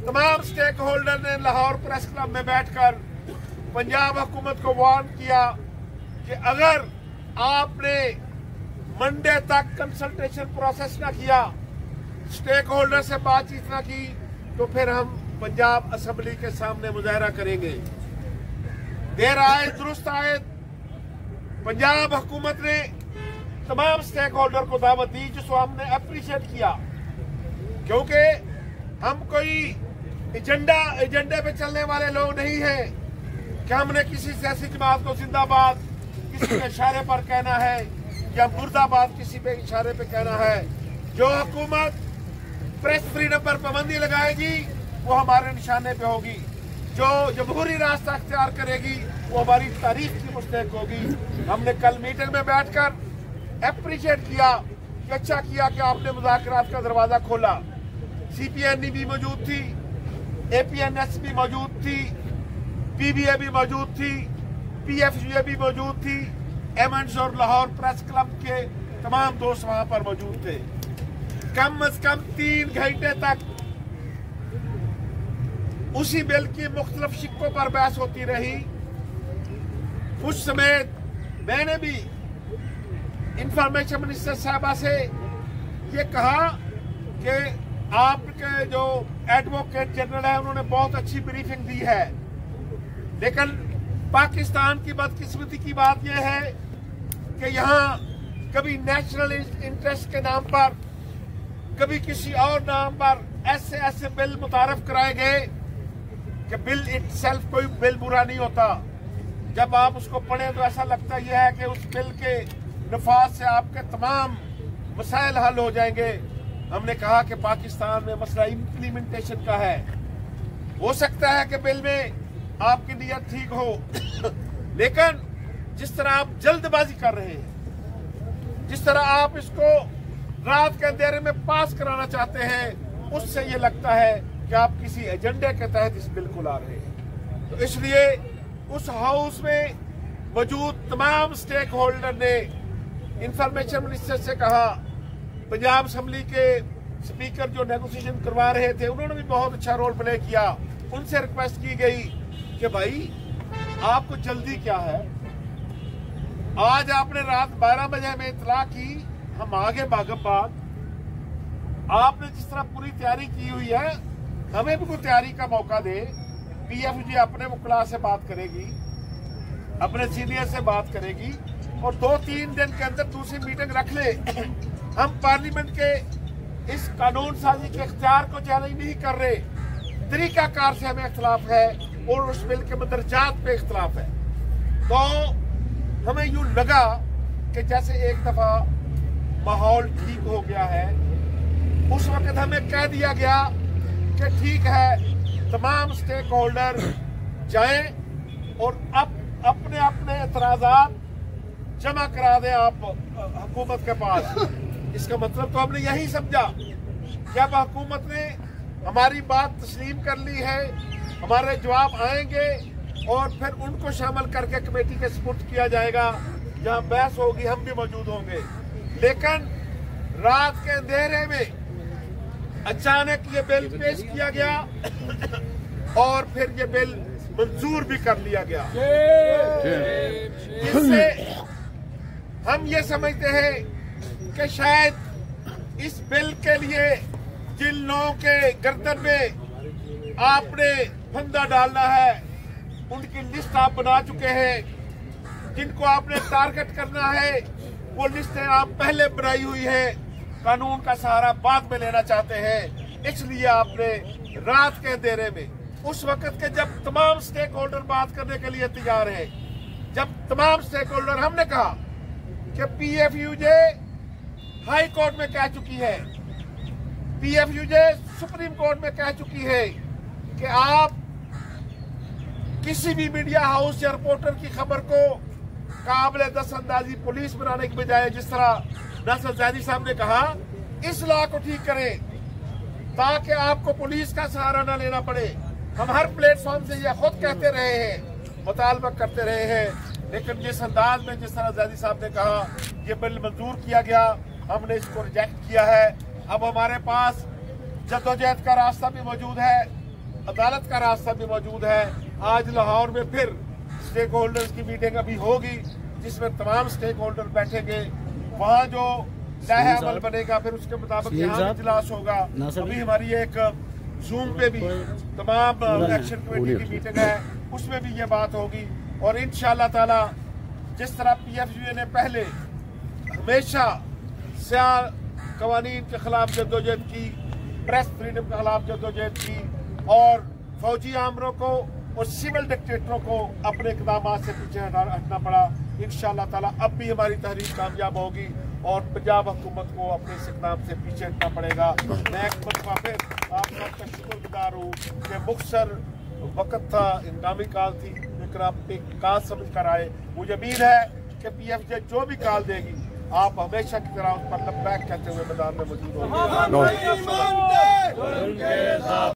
तमाम स्टेक होल्डर ने लाहौर प्रेस क्लब में बैठकर पंजाब हुकूमत को वार्न किया कि अगर आपने मंडे तक कंसल्टेशन प्रोसेस न किया, स्टेक होल्डर से बातचीत न की, तो फिर हम पंजाब असेंबली के सामने मुजाहरा करेंगे। देर आए दुरुस्त आए, पंजाब हुकूमत ने तमाम स्टेक होल्डर को दावत दी, जिसको हमने अप्रिशिएट किया, क्योंकि हम कोई एजेंडे पे चलने वाले लोग नहीं हैं कि हमने किसी सियासी जमात को जिंदाबाद किसी के इशारे पर कहना है या मुर्दाबाद किसी पे इशारे पे कहना है। जो हुकूमत प्रेस फ्रीडम पर पाबंदी लगाएगी वो हमारे निशाने पे होगी, जो जमहूरी रास्ता अख्तियार करेगी वो हमारी तारीख की मुस्तहक होगी। हमने कल मीटिंग में बैठकर अप्रिशिएट किया कि अच्छा किया कि आपने मुज़ाकरात का दरवाजा खोला। CPNE भी मौजूद थी, APNS भी मौजूद थी, PBA भी मौजूद थी, PFJ भी मौजूद थी, एमएंड्स और लाहौर प्रेस क्लब के तमाम दोस्त वहां पर मौजूद थे। कम अज कम 3 घंटे तक उसी बिल की मुख्तलिफ शिक्कों पर बहस होती रही। उस समय मैंने भी इंफॉर्मेशन मिनिस्टर साहबा से ये कहा कि आपके जो एडवोकेट जनरल है उन्होंने बहुत अच्छी ब्रीफिंग दी है, लेकिन पाकिस्तान की बदकिस्मती की बात यह है कि यहाँ कभी नेशनल इंटरेस्ट के नाम पर, कभी किसी और नाम पर ऐसे बिल मुतारफ कराए गए कि बिल इटसेल्फ कोई बिल बुरा नहीं होता। जब आप उसको पढ़ें तो ऐसा लगता यह है कि उस बिल के नफाज से आपके तमाम मसाइल हल हो जाएंगे। हमने कहा कि पाकिस्तान में मसला इम्प्लीमेंटेशन का है। हो सकता है कि बिल में आपकी नीयत ठीक हो, लेकिन जिस तरह आप जल्दबाजी कर रहे हैं, जिस तरह आप इसको रात के अंधेरे में पास कराना चाहते हैं, उससे ये लगता है कि आप किसी एजेंडे के तहत इस बिल को ला रहे हैं। तो इसलिए उस हाउस में मौजूद तमाम स्टेक होल्डर ने इंफॉर्मेशन मिनिस्टर से कहा, पंजाब असेंबली के स्पीकर जो नेगोशिएशन करवा रहे थे उन्होंने भी बहुत अच्छा रोल प्ले किया। उनसे रिक्वेस्ट की गई कि भाई आपको जल्दी क्या है, आज आपने रात 12 बजे में इतला की, हम आगे बागबाग, आपने जिस तरह पूरी तैयारी की हुई है हमें भी कोई तैयारी का मौका दे। PFJ अपने वकला से बात करेगी, अपने सीनियर से बात करेगी और 2-3 दिन के अंदर दूसरी मीटिंग रख ले। हम पार्लियामेंट के इस कानून साजी के इख्तियार को चैलेंज नहीं कर रहे, तरीकाकार से हमें इख्तिलाफ है और उस बिल के मदरजात पे इख्तिलाफ है। तो हमें यूं लगा कि जैसे एक दफा माहौल ठीक हो गया है, उस वक्त हमें कह दिया गया कि ठीक है, तमाम स्टेक होल्डर जाएं और अपने अपने एतराजात जमा करा दें आप हुकूमत के पास। इसका मतलब तो हमने यही समझा कि अब हुकूमत ने हमारी बात तस्लीम कर ली है, हमारे जवाब आएंगे और फिर उनको शामिल करके कमेटी के सपुर्द किया जाएगा, जहां बहस होगी हम भी मौजूद होंगे। लेकिन रात के अंधेरे में अचानक ये बिल पेश किया गया और फिर ये बिल मंजूर भी कर लिया गया। इससे हम ये समझते हैं कि शायद इस बिल के लिए जिन लोगों के गर्दन में आपने फंदा डालना है, उनकी लिस्ट आप बना चुके हैं। जिनको आपने टारगेट करना है, वो लिस्टें आप पहले बनाई हुई है, कानून का सहारा बाद में लेना चाहते हैं। इसलिए आपने रात के अंधेरे में, उस वक्त के जब तमाम स्टेक होल्डर बात करने के लिए तैयार हैं, जब तमाम स्टेक होल्डर, हमने कहा कि पीएफयूजे हाई कोर्ट में कह चुकी है, पीएफयूजे सुप्रीम कोर्ट में कह चुकी है कि आप किसी भी मीडिया हाउस या रिपोर्टर की खबर को काबिल दस्तअंदाजी पुलिस बनाने के बजाय, जिस तरह नासिर ज़ैदी साहब ने कहा, इस लॉ को ठीक करें ताकि आपको पुलिस का सहारा न लेना पड़े। हम हर प्लेटफॉर्म से यह खुद कहते रहे हैं, मुतालबा करते रहे हैं, लेकिन जिस अंदाज में, जिस तरह ज़ैदी साहब ने कहा, ये बिल मंजूर किया गया, हमने इसको रिजेक्ट किया है। अब हमारे पास जद्दोजहद का रास्ता भी मौजूद है, अदालत का रास्ता भी मौजूद है। आज लाहौर में फिर स्टेक होल्डर्स की मीटिंग अभी होगी, जिसमें तमाम स्टेक होल्डर बैठेंगे। वहाँ जो लाहे अमल बनेगा, फिर उसके मुताबिक यहाँ इजलास होगा। अभी हमारी एक जूम पे भी तमाम एक्शन कमेटी की मीटिंग है, उसमें भी ये बात होगी। और इंशाअल्लाह ताला जिस तरह पीएफयूजे ने पहले हमेशा स्याह कवानीन के खिलाफ जद्दोजहद की, प्रेस फ्रीडम के खिलाफ जद्दोजहद की, और फौजी आमरों को और सिविल डिक्टेटरों को अपने इक़दाम से पीछे हटना पड़ा। इंशाअल्लाह ताला अब भी हमारी तहरीक कामयाब होगी और पंजाब हुकूमत को अपने इस इक़दाम से पीछे हटना पड़ेगा। मैं एक मरतबा फिर आप सबका शुक्रगुजार हूँ कि मुख्तर वक्त था, इंतज़ामी काल थी, लेकिन आप एक काल समझ कर आए। मुझे उम्मीद है कि पीएफजे जो भी काल देगी, आप हमेशा की तरह उस पर लब्बैक कहते हुए मैदान में मौजूद होंगे।